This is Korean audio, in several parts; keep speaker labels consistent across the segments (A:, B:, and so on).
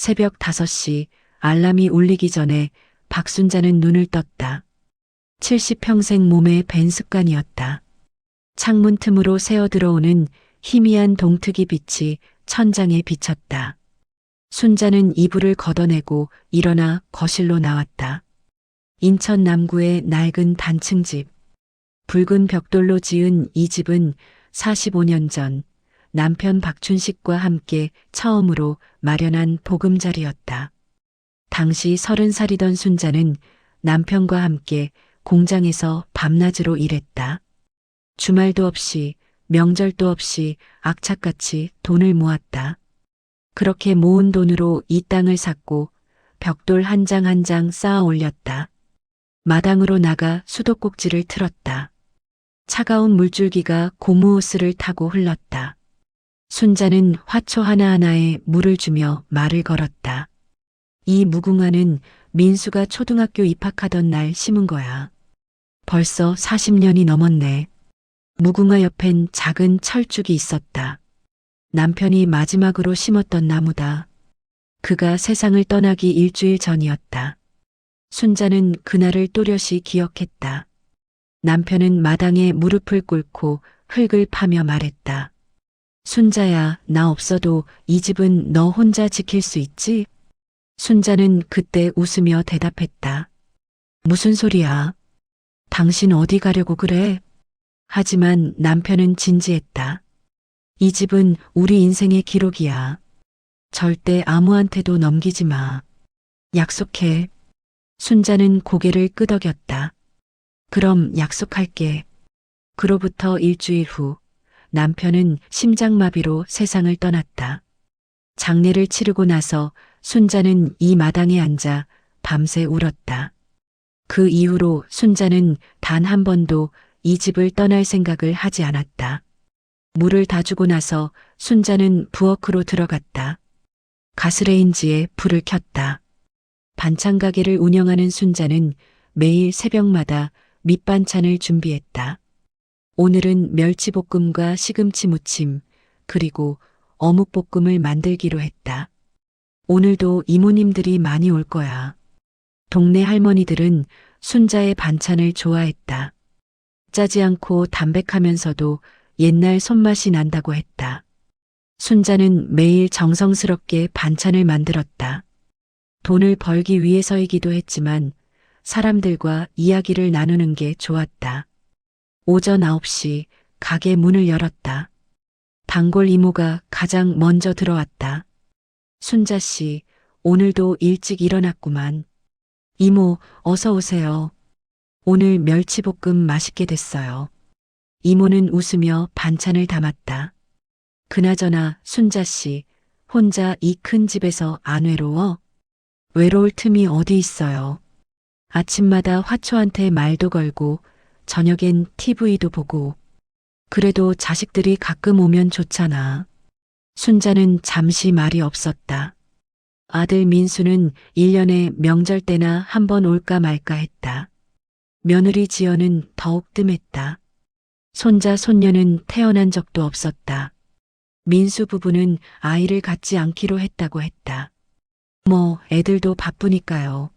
A: 새벽 5시 알람이 울리기 전에 박순자는 눈을 떴다. 70평생 몸에 밴 습관이었다. 창문 틈으로 새어 들어오는 희미한 동트기 빛이 천장에 비쳤다. 순자는 이불을 걷어내고 일어나 거실로 나왔다. 인천 남구의 낡은 단층집. 붉은 벽돌로 지은 이 집은 45년 전 남편 박춘식과 함께 처음으로 마련한 보금자리였다. 당시 30살이던 순자는 남편과 함께 공장에서 밤낮으로 일했다. 주말도 없이 명절도 없이 악착같이 돈을 모았다. 그렇게 모은 돈으로 이 땅을 샀고 벽돌 한 장 한 장 쌓아 올렸다. 마당으로 나가 수도꼭지를 틀었다. 차가운 물줄기가 고무호스를 타고 흘렀다. 순자는 화초 하나하나에 물을 주며 말을 걸었다. 이 무궁화는 민수가 초등학교 입학하던 날 심은 거야. 벌써 40년이 넘었네. 무궁화 옆엔 작은 철쭉이 있었다. 남편이 마지막으로 심었던 나무다. 그가 세상을 떠나기 일주일 전이었다. 순자는 그날을 또렷이 기억했다. 남편은 마당에 무릎을 꿇고 흙을 파며 말했다. 순자야, 나 없어도 이 집은 너 혼자 지킬 수 있지? 순자는 그때 웃으며 대답했다. 무슨 소리야? 당신 어디 가려고 그래? 하지만 남편은 진지했다. 이 집은 우리 인생의 기록이야. 절대 아무한테도 넘기지 마. 약속해. 순자는 고개를 끄덕였다. 그럼 약속할게. 그로부터 일주일 후 남편은 심장마비로 세상을 떠났다. 장례를 치르고 나서 순자는 이 마당에 앉아 밤새 울었다. 그 이후로 순자는 단 한 번도 이 집을 떠날 생각을 하지 않았다. 물을 다 주고 나서 순자는 부엌으로 들어갔다. 가스레인지에 불을 켰다. 반찬 가게를 운영하는 순자는 매일 새벽마다 밑반찬을 준비했다. 오늘은 멸치볶음과 시금치 무침, 그리고 어묵볶음을 만들기로 했다. 오늘도 이모님들이 많이 올 거야. 동네 할머니들은 순자의 반찬을 좋아했다. 짜지 않고 담백하면서도 옛날 손맛이 난다고 했다. 순자는 매일 정성스럽게 반찬을 만들었다. 돈을 벌기 위해서이기도 했지만 사람들과 이야기를 나누는 게 좋았다. 오전 9시 가게 문을 열었다. 단골 이모가 가장 먼저 들어왔다. 순자 씨, 오늘도 일찍 일어났구만. 이모, 어서 오세요. 오늘 멸치볶음 맛있게 됐어요. 이모는 웃으며 반찬을 담았다. 그나저나 순자 씨, 혼자 이 큰 집에서 안 외로워? 외로울 틈이 어디 있어요. 아침마다 화초한테 말도 걸고 저녁엔 TV도 보고. 그래도 자식들이 가끔 오면 좋잖아. 순자는 잠시 말이 없었다. 아들 민수는 1년에 명절 때나 한 번 올까 말까 했다. 며느리 지연은 더욱 뜸했다. 손자 손녀는 태어난 적도 없었다. 민수 부부는 아이를 갖지 않기로 했다고 했다. 뭐 애들도 바쁘니까요.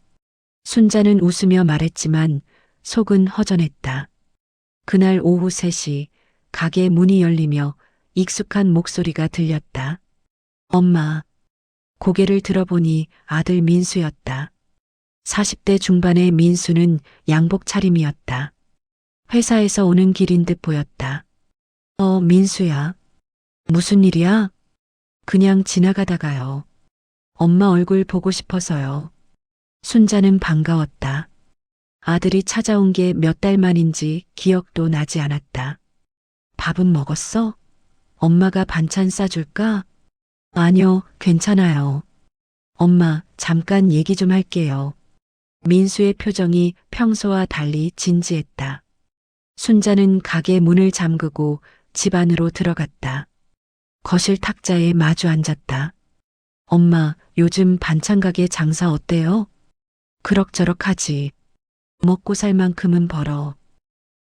A: 순자는 웃으며 말했지만 속은 허전했다. 그날 오후 3시 가게 문이 열리며 익숙한 목소리가 들렸다. 엄마. 고개를 들어보니 아들 민수였다. 40대 중반의 민수는 양복 차림이었다. 회사에서 오는 길인 듯 보였다. 민수야. 무슨 일이야? 그냥 지나가다가요. 엄마 얼굴 보고 싶어서요. 순자는 반가웠다. 아들이 찾아온 게 몇 달 만인지 기억도 나지 않았다. 밥은 먹었어? 엄마가 반찬 싸줄까? 아니요, 괜찮아요. 엄마, 잠깐 얘기 좀 할게요. 민수의 표정이 평소와 달리 진지했다. 순자는 가게 문을 잠그고 집 안으로 들어갔다. 거실 탁자에 마주 앉았다. 엄마, 요즘 반찬 가게 장사 어때요? 그럭저럭 하지. 먹고 살 만큼은 벌어.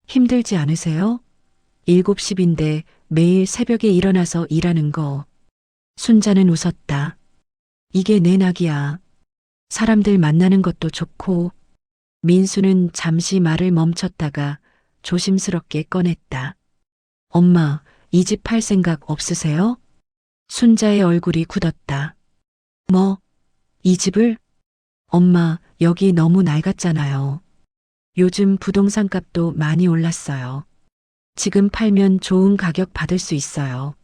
A: 힘들지 않으세요? 7시인데 매일 새벽에 일어나서 일하는 거. 순자는 웃었다. 이게 내 낙이야. 사람들 만나는 것도 좋고. 민수는 잠시 말을 멈췄다가 조심스럽게 꺼냈다. 엄마, 이 집 팔 생각 없으세요? 순자의 얼굴이 굳었다. 뭐, 이 집을? 엄마, 여기 너무 낡았잖아요. 요즘 부동산 값도 많이 올랐어요. 지금 팔면 좋은 가격 받을 수 있어요.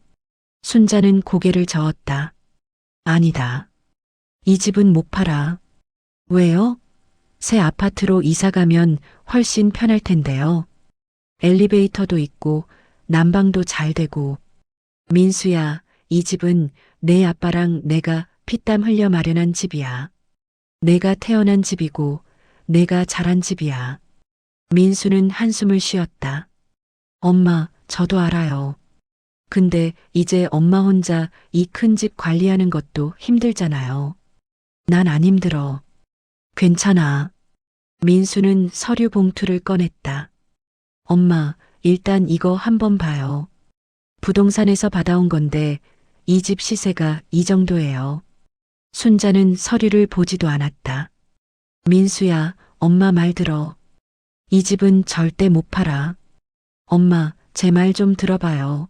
A: 순자는 고개를 저었다. 아니다. 이 집은 못 팔아. 왜요? 새 아파트로 이사 가면 훨씬 편할 텐데요. 엘리베이터도 있고 난방도 잘 되고. 민수야, 이 집은 내 아빠랑 내가 피땀 흘려 마련한 집이야. 내가 태어난 집이고 내가 자란 집이야. 민수는 한숨을 쉬었다. 엄마, 저도 알아요. 근데 이제 엄마 혼자 이 큰 집 관리하는 것도 힘들잖아요. 난 안 힘들어. 괜찮아. 민수는 서류 봉투를 꺼냈다. 엄마, 일단 이거 한번 봐요. 부동산에서 받아온 건데 이 집 시세가 이 정도예요. 순자는 서류를 보지도 않았다. 민수야, 엄마 말 들어. 이 집은 절대 못 팔아. 엄마, 제 말 좀 들어봐요.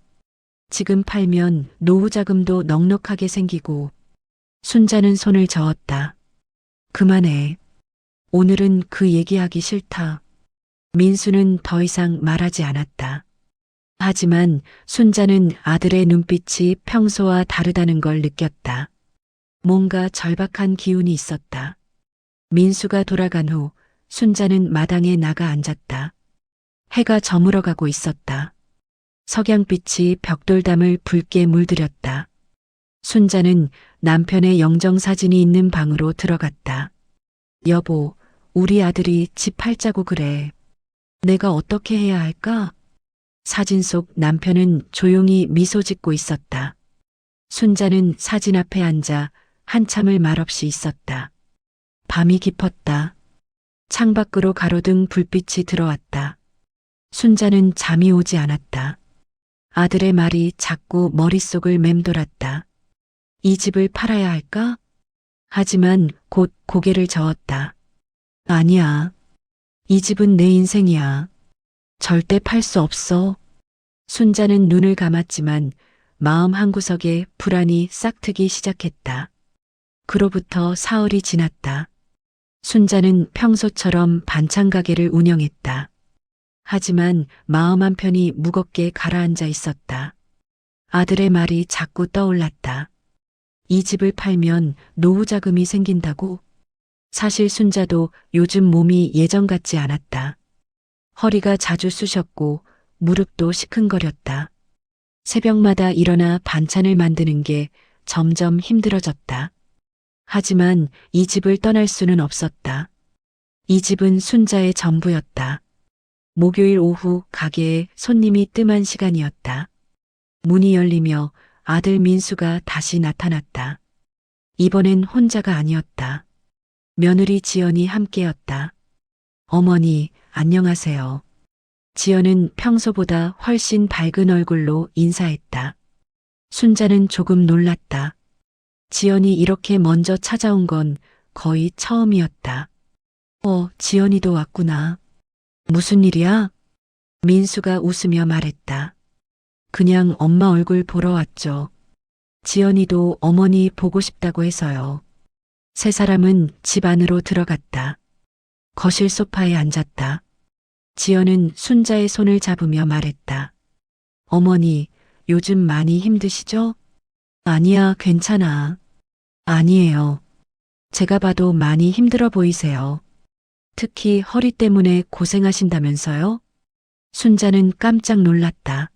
A: 지금 팔면 노후 자금도 넉넉하게 생기고. 순자는 손을 저었다. 그만해. 오늘은 그 얘기하기 싫다. 민수는 더 이상 말하지 않았다. 하지만 순자는 아들의 눈빛이 평소와 다르다는 걸 느꼈다. 뭔가 절박한 기운이 있었다. 민수가 돌아간 후 순자는 마당에 나가 앉았다. 해가 저물어가고 있었다. 석양빛이 벽돌담을 붉게 물들였다. 순자는 남편의 영정사진이 있는 방으로 들어갔다. 여보, 우리 아들이 집 팔자고 그래. 내가 어떻게 해야 할까? 사진 속 남편은 조용히 미소 짓고 있었다. 순자는 사진 앞에 앉아 한참을 말없이 있었다. 밤이 깊었다. 창밖으로 가로등 불빛이 들어왔다. 순자는 잠이 오지 않았다. 아들의 말이 자꾸 머릿속을 맴돌았다. 이 집을 팔아야 할까? 하지만 곧 고개를 저었다. 아니야. 이 집은 내 인생이야. 절대 팔 수 없어. 순자는 눈을 감았지만 마음 한구석에 불안이 싹트기 시작했다. 그로부터 사흘이 지났다. 순자는 평소처럼 반찬 가게를 운영했다. 하지만 마음 한편이 무겁게 가라앉아 있었다. 아들의 말이 자꾸 떠올랐다. 이 집을 팔면 노후 자금이 생긴다고? 사실 순자도 요즘 몸이 예전 같지 않았다. 허리가 자주 쑤셨고 무릎도 시큰거렸다. 새벽마다 일어나 반찬을 만드는 게 점점 힘들어졌다. 하지만 이 집을 떠날 수는 없었다. 이 집은 순자의 전부였다. 목요일 오후 가게에 손님이 뜸한 시간이었다. 문이 열리며 아들 민수가 다시 나타났다. 이번엔 혼자가 아니었다. 며느리 지연이 함께였다. 어머니, 안녕하세요. 지연은 평소보다 훨씬 밝은 얼굴로 인사했다. 순자는 조금 놀랐다. 지연이 이렇게 먼저 찾아온 건 거의 처음이었다. 지연이도 왔구나. 무슨 일이야? 민수가 웃으며 말했다. 그냥 엄마 얼굴 보러 왔죠. 지연이도 어머니 보고 싶다고 해서요. 세 사람은 집 안으로 들어갔다. 거실 소파에 앉았다. 지연은 순자의 손을 잡으며 말했다. 어머니, 요즘 많이 힘드시죠? 아니야, 괜찮아. 아니에요. 제가 봐도 많이 힘들어 보이세요. 특히 허리 때문에 고생하신다면서요? 순자는 깜짝 놀랐다.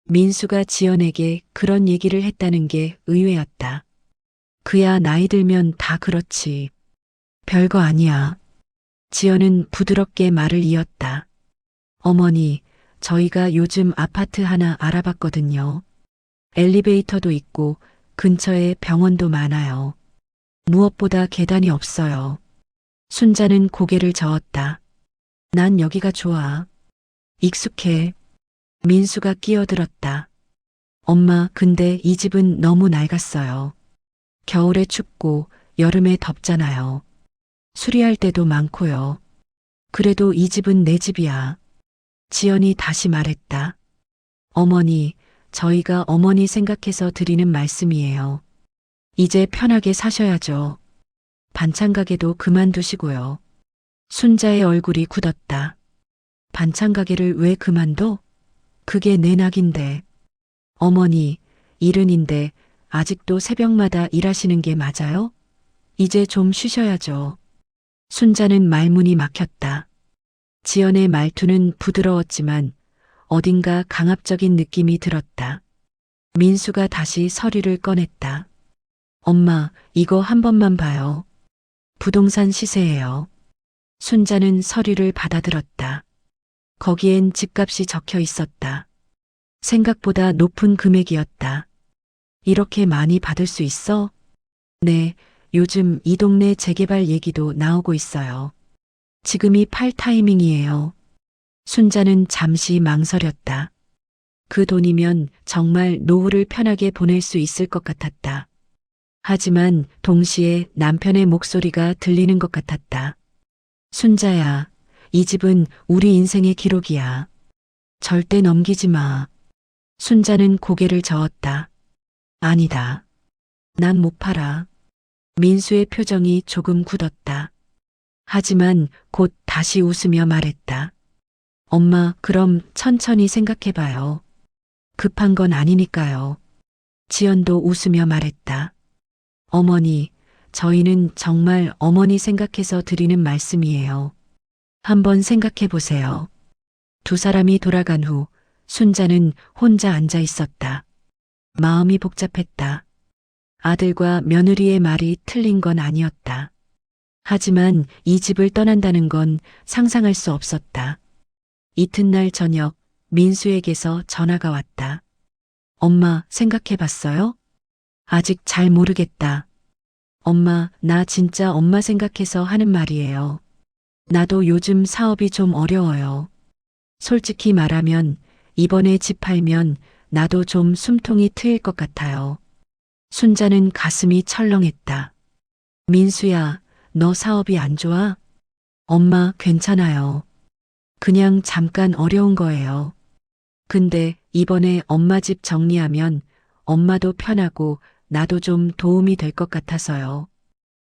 A: 민수가 지연에게 그런 얘기를 했다는 게 의외였다. 그야 나이 들면 다 그렇지. 별거 아니야. 지연은 부드럽게 말을 이었다. 어머니, 저희가 요즘 아파트 하나 알아봤거든요. 엘리베이터도 있고 근처에 병원도 많아요. 무엇보다 계단이 없어요. 순자는 고개를 저었다. 난 여기가 좋아. 익숙해. 민수가 끼어들었다. 엄마, 근데 이 집은 너무 낡았어요. 겨울에 춥고 여름에 덥잖아요. 수리할 때도 많고요. 그래도 이 집은 내 집이야. 지연이 다시 말했다. 어머니, 저희가 어머니 생각해서 드리는 말씀이에요. 이제 편하게 사셔야죠. 반찬 가게도 그만두시고요. 순자의 얼굴이 굳었다. 반찬 가게를 왜 그만둬? 그게 내 낙인데. 어머니, 일흔인데 아직도 새벽마다 일하시는 게 맞아요? 이제 좀 쉬셔야죠. 순자는 말문이 막혔다. 지연의 말투는 부드러웠지만 어딘가 강압적인 느낌이 들었다. 민수가 다시 서류를 꺼냈다. 엄마, 이거 한 번만 봐요. 부동산 시세예요. 순자는 서류를 받아들었다. 거기엔 집값이 적혀 있었다. 생각보다 높은 금액이었다. 이렇게 많이 받을 수 있어? 네, 요즘 이 동네 재개발 얘기도 나오고 있어요. 지금이 팔 타이밍이에요. 순자는 잠시 망설였다. 그 돈이면 정말 노후를 편하게 보낼 수 있을 것 같았다. 하지만 동시에 남편의 목소리가 들리는 것 같았다. 순자야, 이 집은 우리 인생의 기록이야. 절대 넘기지 마. 순자는 고개를 저었다. 아니다. 난 못 팔아. 민수의 표정이 조금 굳었다. 하지만 곧 다시 웃으며 말했다. 엄마, 그럼 천천히 생각해봐요. 급한 건 아니니까요. 지연도 웃으며 말했다. 어머니, 저희는 정말 어머니 생각해서 드리는 말씀이에요. 한번 생각해 보세요. 두 사람이 돌아간 후 순자는 혼자 앉아 있었다. 마음이 복잡했다. 아들과 며느리의 말이 틀린 건 아니었다. 하지만 이 집을 떠난다는 건 상상할 수 없었다. 이튿날 저녁 민수에게서 전화가 왔다. 엄마, 생각해 봤어요? 아직 잘 모르겠다. 엄마, 나 진짜 엄마 생각해서 하는 말이에요. 나도 요즘 사업이 좀 어려워요. 솔직히 말하면 이번에 집 팔면 나도 좀 숨통이 트일 것 같아요. 순자는 가슴이 철렁했다. 민수야, 너 사업이 안 좋아? 엄마, 괜찮아요. 그냥 잠깐 어려운 거예요. 근데 이번에 엄마 집 정리하면 엄마도 편하고 나도 좀 도움이 될 것 같아서요.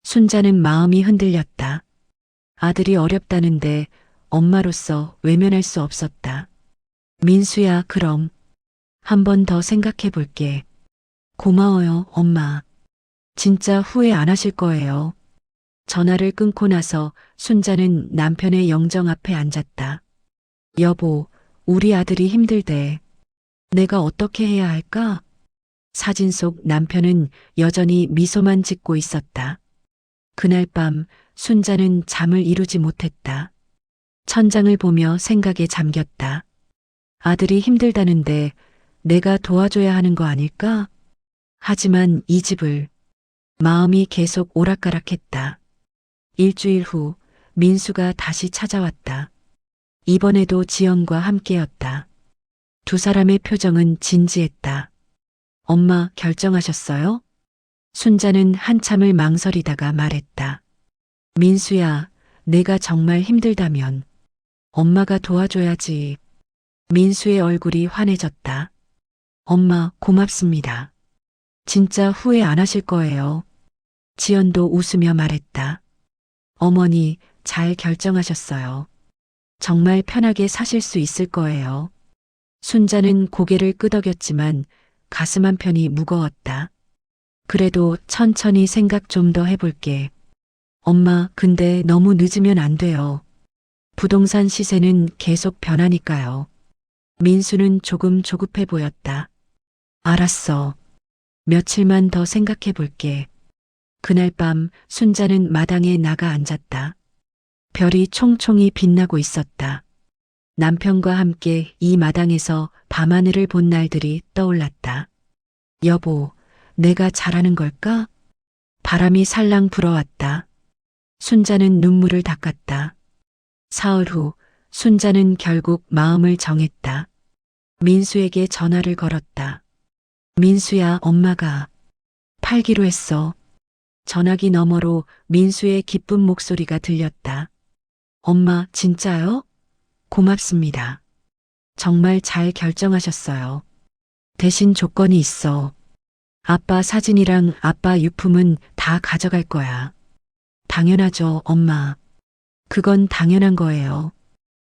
A: 순자는 마음이 흔들렸다. 아들이 어렵다는데 엄마로서 외면할 수 없었다. 민수야, 그럼 한 번 더 생각해 볼게. 고마워요, 엄마. 진짜 후회 안 하실 거예요. 전화를 끊고 나서 순자는 남편의 영정 앞에 앉았다. 여보, 우리 아들이 힘들대. 내가 어떻게 해야 할까? 사진 속 남편은 여전히 미소만 짓고 있었다. 그날 밤 순자는 잠을 이루지 못했다. 천장을 보며 생각에 잠겼다. 아들이 힘들다는데 내가 도와줘야 하는 거 아닐까? 하지만 이 집을 마음이 계속 오락가락했다. 일주일 후 민수가 다시 찾아왔다. 이번에도 지연과 함께였다. 두 사람의 표정은 진지했다. 엄마, 결정하셨어요? 순자는 한참을 망설이다가 말했다. 민수야, 내가 정말 힘들다면 엄마가 도와줘야지. 민수의 얼굴이 환해졌다. 엄마, 고맙습니다. 진짜 후회 안 하실 거예요. 지연도 웃으며 말했다. 어머니, 잘 결정하셨어요. 정말 편하게 사실 수 있을 거예요. 순자는 고개를 끄덕였지만 가슴 한편이 무거웠다. 그래도 천천히 생각 좀 더 해볼게. 엄마, 근데 너무 늦으면 안 돼요. 부동산 시세는 계속 변하니까요. 민수는 조금 조급해 보였다. 알았어. 며칠만 더 생각해 볼게. 그날 밤 순자는 마당에 나가 앉았다. 별이 총총히 빛나고 있었다. 남편과 함께 이 마당에서 밤하늘을 본 날들이 떠올랐다. 여보, 내가 잘하는 걸까? 바람이 살랑 불어왔다. 순자는 눈물을 닦았다. 사흘 후 순자는 결국 마음을 정했다. 민수에게 전화를 걸었다. 민수야, 엄마가 팔기로 했어. 전화기 너머로 민수의 기쁜 목소리가 들렸다. 엄마, 진짜요? 고맙습니다. 정말 잘 결정하셨어요. 대신 조건이 있어. 아빠 사진이랑 아빠 유품은 다 가져갈 거야. 당연하죠, 엄마. 그건 당연한 거예요.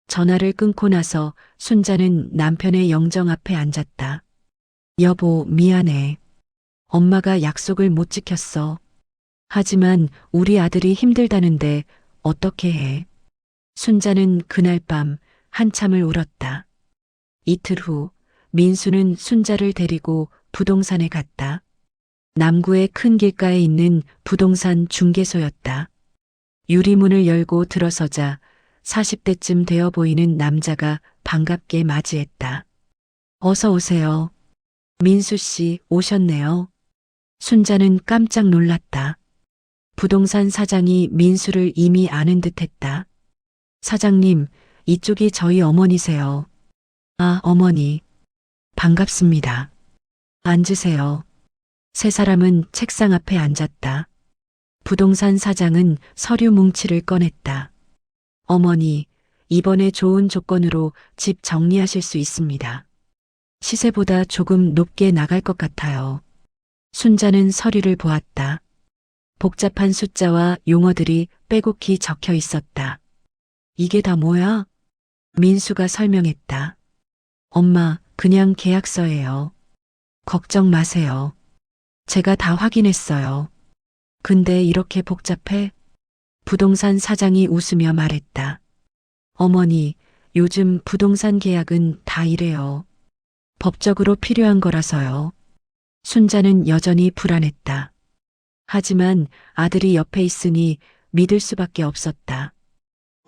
A: 전화를 끊고 나서 순자는 남편의 영정 앞에 앉았다. 여보, 미안해. 엄마가 약속을 못 지켰어. 하지만 우리 아들이 힘들다는데 어떻게 해? 순자는 그날 밤 한참을 울었다. 이틀 후 민수는 순자를 데리고 부동산에 갔다. 남구의 큰 길가에 있는 부동산 중개소였다. 유리문을 열고 들어서자 40대쯤 되어 보이는 남자가 반갑게 맞이했다. 어서 오세요. 민수 씨 오셨네요. 순자는 깜짝 놀랐다. 부동산 사장이 민수를 이미 아는 듯 했다. 사장님, 이쪽이 저희 어머니세요. 아, 어머니. 반갑습니다. 앉으세요. 세 사람은 책상 앞에 앉았다. 부동산 사장은 서류 뭉치를 꺼냈다. 어머니, 이번에 좋은 조건으로 집 정리하실 수 있습니다. 시세보다 조금 높게 나갈 것 같아요. 순자는 서류를 보았다. 복잡한 숫자와 용어들이 빼곡히 적혀 있었다. 이게 다 뭐야? 민수가 설명했다. 엄마, 그냥 계약서예요. 걱정 마세요. 제가 다 확인했어요. 근데 이렇게 복잡해? 부동산 사장이 웃으며 말했다. 어머니, 요즘 부동산 계약은 다 이래요. 법적으로 필요한 거라서요. 순자는 여전히 불안했다. 하지만 아들이 옆에 있으니 믿을 수밖에 없었다.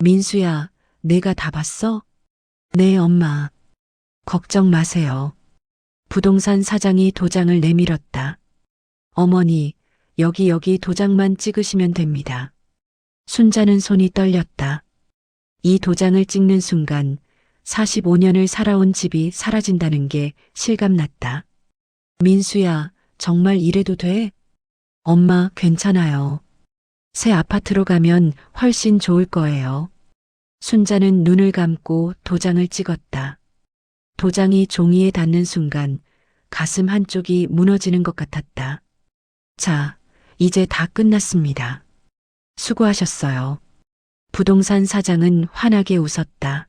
A: 민수야, 내가 다 봤어? 네, 엄마. 걱정 마세요. 부동산 사장이 도장을 내밀었다. 어머니, 여기 도장만 찍으시면 됩니다. 순자는 손이 떨렸다. 이 도장을 찍는 순간 45년을 살아온 집이 사라진다는 게 실감났다. 민수야, 정말 이래도 돼? 엄마, 괜찮아요. 새 아파트로 가면 훨씬 좋을 거예요. 순자는 눈을 감고 도장을 찍었다. 도장이 종이에 닿는 순간 가슴 한쪽이 무너지는 것 같았다. 자, 이제 다 끝났습니다. 수고하셨어요. 부동산 사장은 환하게 웃었다.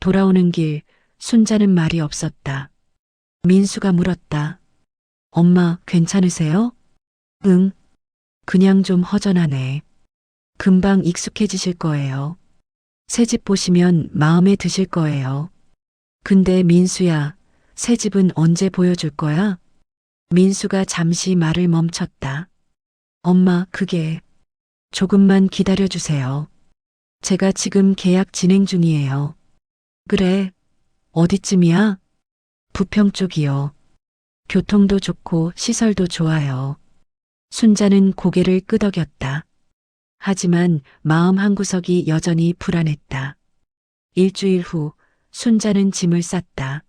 A: 돌아오는 길 순자는 말이 없었다. 민수가 물었다. 엄마, 괜찮으세요? 응. 그냥 좀 허전하네. 금방 익숙해지실 거예요. 새 집 보시면 마음에 드실 거예요. 근데 민수야, 새 집은 언제 보여줄 거야? 민수가 잠시 말을 멈췄다. 엄마, 그게 조금만 기다려주세요. 제가 지금 계약 진행 중이에요. 그래, 어디쯤이야? 부평 쪽이요. 교통도 좋고 시설도 좋아요. 순자는 고개를 끄덕였다. 하지만 마음 한구석이 여전히 불안했다. 일주일 후 순자는 짐을 쌌다.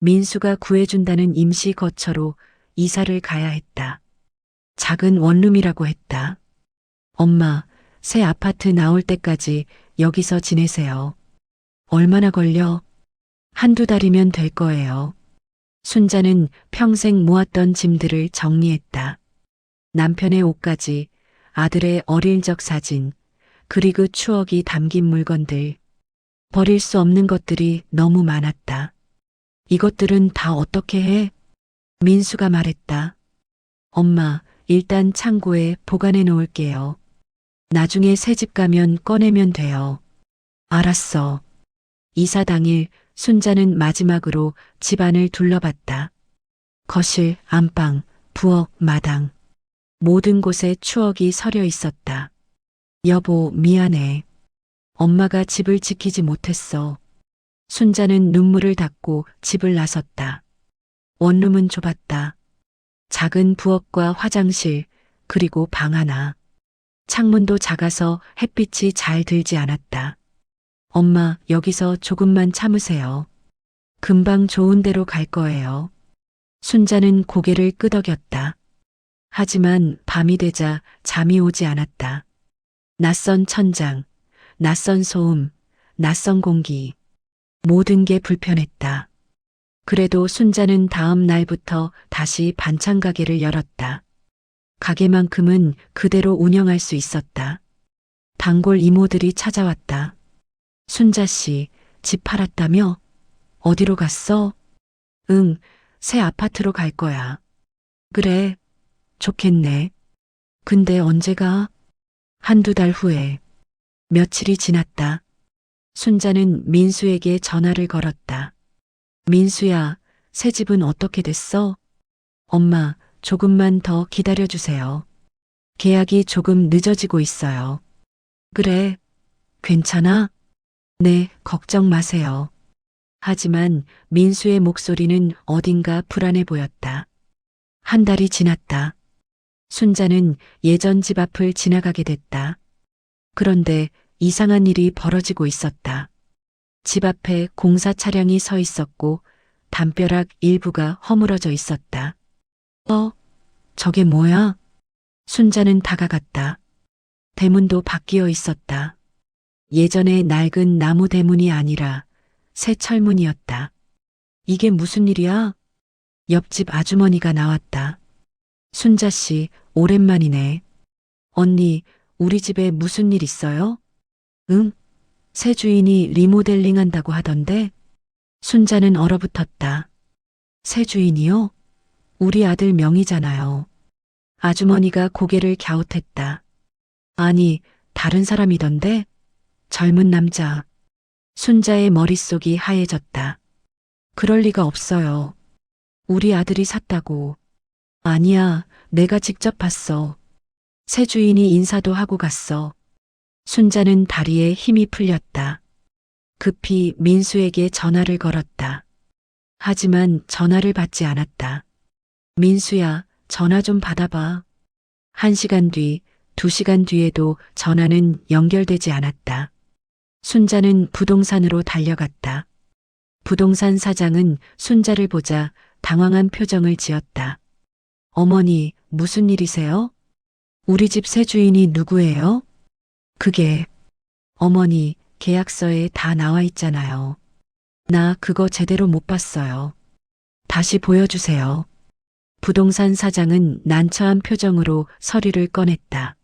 A: 민수가 구해준다는 임시 거처로 이사를 가야 했다. 작은 원룸이라고 했다. 엄마, 새 아파트 나올 때까지 여기서 지내세요. 얼마나 걸려? 한두 달이면 될 거예요. 순자는 평생 모았던 짐들을 정리했다. 남편의 옷까지, 아들의 어릴 적 사진, 그리고 추억이 담긴 물건들. 버릴 수 없는 것들이 너무 많았다. 이것들은 다 어떻게 해? 민수가 말했다. 엄마, 일단 창고에 보관해 놓을게요. 나중에 새집 가면 꺼내면 돼요. 알았어. 이사 당일 순자는 마지막으로 집안을 둘러봤다. 거실, 안방, 부엌, 마당. 모든 곳에 추억이 서려 있었다. 여보, 미안해. 엄마가 집을 지키지 못했어. 순자는 눈물을 닦고 집을 나섰다. 원룸은 좁았다. 작은 부엌과 화장실, 그리고 방 하나. 창문도 작아서 햇빛이 잘 들지 않았다. 엄마, 여기서 조금만 참으세요. 금방 좋은 데로 갈 거예요. 순자는 고개를 끄덕였다. 하지만 밤이 되자 잠이 오지 않았다. 낯선 천장, 낯선 소음, 낯선 공기. 모든 게 불편했다. 그래도 순자는 다음 날부터 다시 반찬 가게를 열었다. 가게만큼은 그대로 운영할 수 있었다. 단골 이모들이 찾아왔다. 순자 씨, 집 팔았다며? 어디로 갔어? 응, 새 아파트로 갈 거야. 그래, 좋겠네. 근데 언제 가? 한두 달 후에. 며칠이 지났다. 순자는 민수에게 전화를 걸었다. 민수야, 새 집은 어떻게 됐어? 엄마, 조금만 더 기다려주세요. 계약이 조금 늦어지고 있어요. 그래, 괜찮아? 네, 걱정 마세요. 하지만 민수의 목소리는 어딘가 불안해 보였다. 한 달이 지났다. 순자는 예전 집 앞을 지나가게 됐다. 그런데 이상한 일이 벌어지고 있었다. 집 앞에 공사 차량이 서 있었고 담벼락 일부가 허물어져 있었다. 저게 뭐야? 순자는 다가갔다. 대문도 바뀌어 있었다. 예전의 낡은 나무 대문이 아니라 새 철문이었다. 이게 무슨 일이야? 옆집 아주머니가 나왔다. 순자 씨, 오랜만이네. 언니, 우리 집에 무슨 일 있어요? 응? 새 주인이 리모델링 한다고 하던데? 순자는 얼어붙었다. 새 주인이요? 우리 아들 명의잖아요. 아주머니가 고개를 갸웃했다. 아니, 다른 사람이던데? 젊은 남자. 순자의 머릿속이 하얘졌다. 그럴 리가 없어요. 우리 아들이 샀다고. 아니야, 내가 직접 봤어. 새 주인이 인사도 하고 갔어. 순자는 다리에 힘이 풀렸다. 급히 민수에게 전화를 걸었다. 하지만 전화를 받지 않았다. 민수야, 전화 좀 받아봐. 1시간 뒤, 2시간 뒤에도 전화는 연결되지 않았다. 순자는 부동산으로 달려갔다. 부동산 사장은 순자를 보자 당황한 표정을 지었다. 어머니, 무슨 일이세요? 우리 집 새 주인이 누구예요? 그게, 어머니, 계약서에 다 나와 있잖아요. 나 그거 제대로 못 봤어요. 다시 보여주세요. 부동산 사장은 난처한 표정으로 서류를 꺼냈다.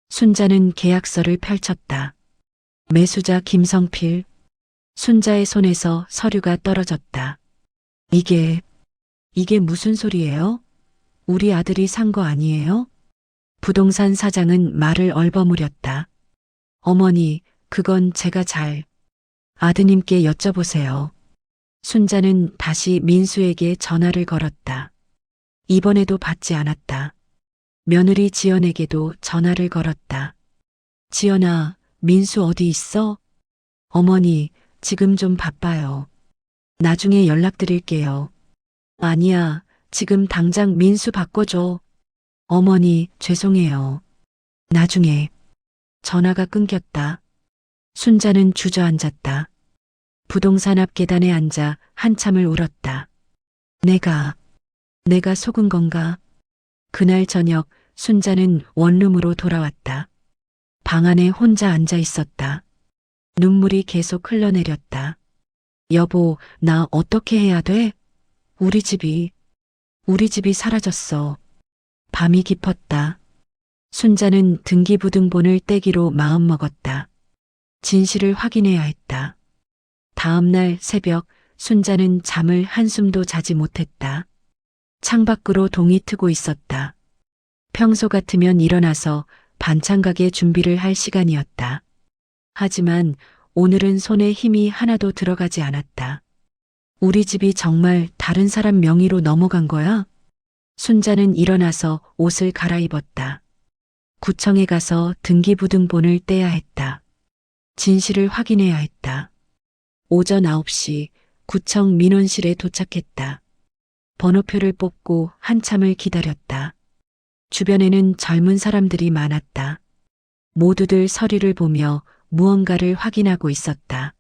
A: 순자는 계약서를 펼쳤다. 매수자 김성필. 순자의 손에서 서류가 떨어졌다. 이게 무슨 소리예요? 우리 아들이 산 거 아니에요? 부동산 사장은 말을 얼버무렸다. 어머니, 그건 제가 아드님께 여쭤보세요. 순자는 다시 민수에게 전화를 걸었다. 이번에도 받지 않았다. 며느리 지연에게도 전화를 걸었다. 지연아, 민수 어디 있어? 어머니, 지금 좀 바빠요. 나중에 연락드릴게요. 아니야, 지금 당장 민수 바꿔줘. 어머니, 죄송해요. 나중에. 전화가 끊겼다. 순자는 주저앉았다. 부동산 앞 계단에 앉아 한참을 울었다. 내가 속은 건가? 그날 저녁 순자는 원룸으로 돌아왔다. 방 안에 혼자 앉아 있었다. 눈물이 계속 흘러내렸다. 여보, 나 어떻게 해야 돼? 우리 집이 사라졌어. 밤이 깊었다. 순자는 등기부등본을 떼기로 마음먹었다. 진실을 확인해야 했다. 다음 날 새벽 순자는 잠을 한숨도 자지 못했다. 창밖으로 동이 트고 있었다. 평소 같으면 일어나서 반찬 가게 준비를 할 시간이었다. 하지만 오늘은 손에 힘이 하나도 들어가지 않았다. 우리 집이 정말 다른 사람 명의로 넘어간 거야? 순자는 일어나서 옷을 갈아입었다. 구청에 가서 등기부등본을 떼야 했다. 진실을 확인해야 했다. 오전 9시 구청 민원실에 도착했다. 번호표를 뽑고 한참을 기다렸다. 주변에는 젊은 사람들이 많았다. 모두들 서류를 보며 무언가를 확인하고 있었다.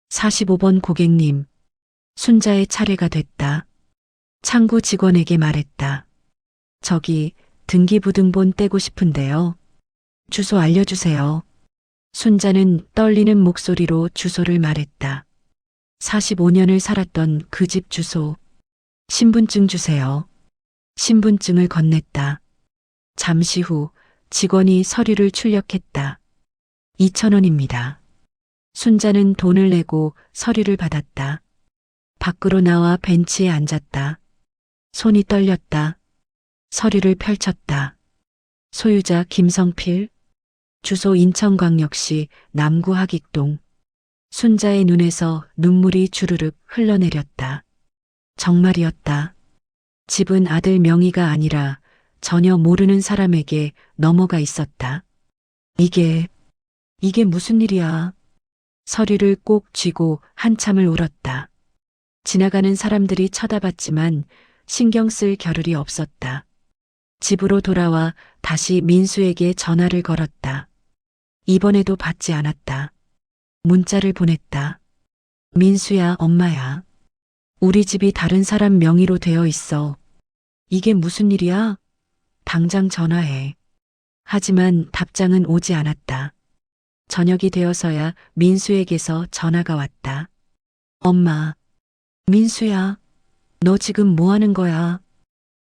A: 45번 고객님, 순자의 차례가 됐다. 창구 직원에게 말했다. 저기 등기부등본 떼고 싶은데요. 주소 알려주세요. 순자는 떨리는 목소리로 주소를 말했다. 45년을 살았던 그 집 주소. 신분증 주세요. 신분증을 건넸다. 잠시 후 직원이 서류를 출력했다. 2,000원입니다. 순자는 돈을 내고 서류를 받았다. 밖으로 나와 벤치에 앉았다. 손이 떨렸다. 서류를 펼쳤다. 소유자 김성필. 주소 인천광역시 남구하익동. 순자의 눈에서 눈물이 주르륵 흘러내렸다. 정말이었다. 집은 아들 명의가 아니라 전혀 모르는 사람에게 넘어가 있었다. 이게 무슨 일이야? 서류를 꼭 쥐고 한참을 울었다. 지나가는 사람들이 쳐다봤지만 신경 쓸 겨를이 없었다. 집으로 돌아와 다시 민수에게 전화를 걸었다. 이번에도 받지 않았다. 문자를 보냈다. 민수야, 엄마야. 우리 집이 다른 사람 명의로 되어 있어. 이게 무슨 일이야? 당장 전화해. 하지만 답장은 오지 않았다. 저녁이 되어서야 민수에게서 전화가 왔다. 엄마, 민수야, 너 지금 뭐 하는 거야?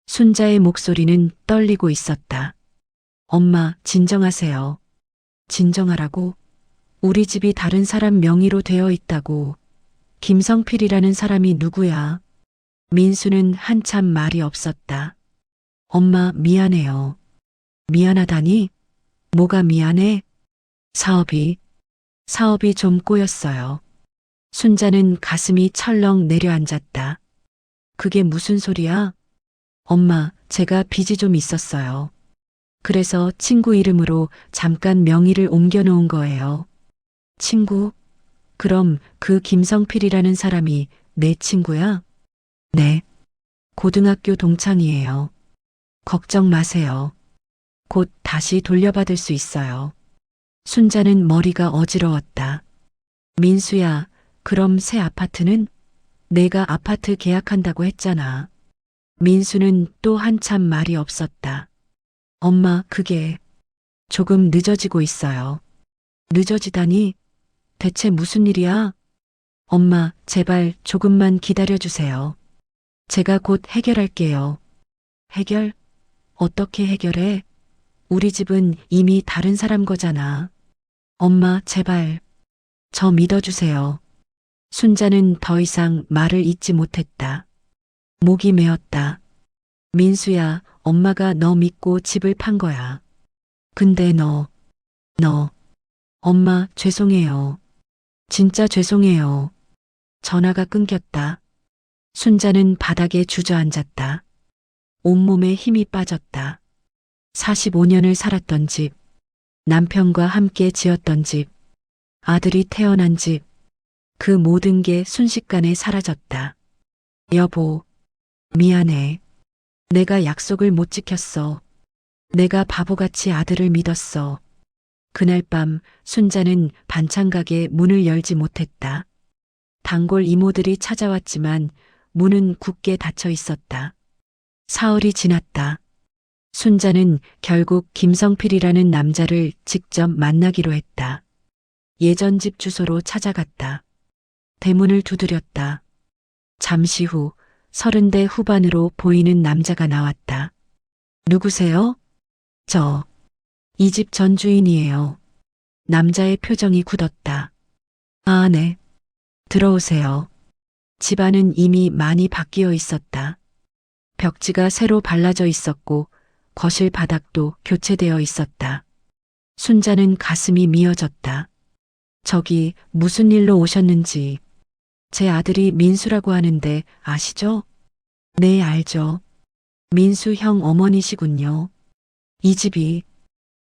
A: 순자의 목소리는 떨리고 있었다. 엄마, 진정하세요. 진정하라고? 우리 집이 다른 사람 명의로 되어 있다고. 김성필이라는 사람이 누구야? 민수는 한참 말이 없었다. 엄마, 미안해요. 미안하다니? 뭐가 미안해? 사업이 좀 꼬였어요. 순자는 가슴이 철렁 내려앉았다. 그게 무슨 소리야? 엄마, 제가 빚이 좀 있었어요. 그래서 친구 이름으로 잠깐 명의를 옮겨놓은 거예요. 친구? 그럼 그 김성필이라는 사람이 내 친구야? 네. 고등학교 동창이에요. 걱정 마세요. 곧 다시 돌려받을 수 있어요. 순자는 머리가 어지러웠다. 민수야, 그럼 새 아파트는? 내가 아파트 계약한다고 했잖아. 민수는 또 한참 말이 없었다. 엄마, 그게 조금 늦어지고 있어요. 늦어지다니? 대체 무슨 일이야? 엄마, 제발 조금만 기다려주세요. 제가 곧 해결할게요. 해결? 어떻게 해결해? 우리 집은 이미 다른 사람 거잖아. 엄마, 제발. 저 믿어주세요. 순자는 더 이상 말을 잇지 못했다. 목이 메었다. 민수야, 엄마가 너 믿고 집을 판 거야. 근데 너. 엄마, 죄송해요. 진짜 죄송해요. 전화가 끊겼다. 순자는 바닥에 주저앉았다. 온몸에 힘이 빠졌다. 45년을 살았던 집, 남편과 함께 지었던 집, 아들이 태어난 집, 그 모든 게 순식간에 사라졌다. 여보, 미안해. 내가 약속을 못 지켰어. 내가 바보같이 아들을 믿었어. 그날 밤 순자는 반찬가게 문을 열지 못했다. 단골 이모들이 찾아왔지만 문은 굳게 닫혀 있었다. 사흘이 지났다. 순자는 결국 김성필이라는 남자를 직접 만나기로 했다. 예전 집 주소로 찾아갔다. 대문을 두드렸다. 잠시 후 30대 후반으로 보이는 남자가 나왔다. 누구세요? 이 집 전 주인이에요. 남자의 표정이 굳었다. 아, 네. 들어오세요. 집안은 이미 많이 바뀌어 있었다. 벽지가 새로 발라져 있었고 거실 바닥도 교체되어 있었다. 순자는 가슴이 미어졌다. 저기 무슨 일로 오셨는지. 제 아들이 민수라고 하는데 아시죠? 네, 알죠. 민수 형 어머니시군요. 이 집이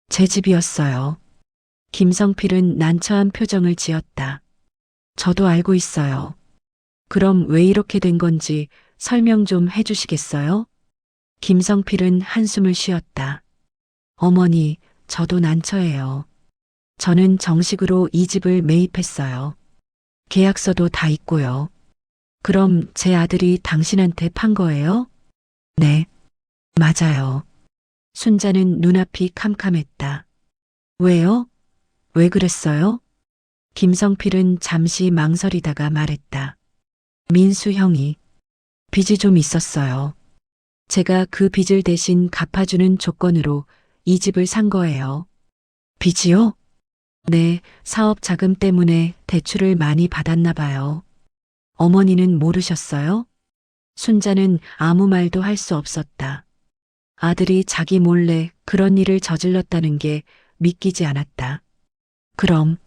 A: 제 집이었어요. 김성필은 난처한 표정을 지었다. 저도 알고 있어요. 그럼 왜 이렇게 된 건지 설명 좀 해주시겠어요? 김성필은 한숨을 쉬었다. 어머니, 저도 난처해요. 저는 정식으로 이 집을 매입했어요. 계약서도 다 있고요. 그럼 제 아들이 당신한테 판 거예요? 네, 맞아요. 순자는 눈앞이 캄캄했다. 왜요? 왜 그랬어요? 김성필은 잠시 망설이다가 말했다. 민수 형이 빚이 좀 있었어요. 제가 그 빚을 대신 갚아주는 조건으로 이 집을 산 거예요. 빚이요? 네, 사업 자금 때문에 대출을 많이 받았나 봐요. 어머니는 모르셨어요? 순자는 아무 말도 할 수 없었다. 아들이 자기 몰래 그런 일을 저질렀다는 게 믿기지 않았다. 그럼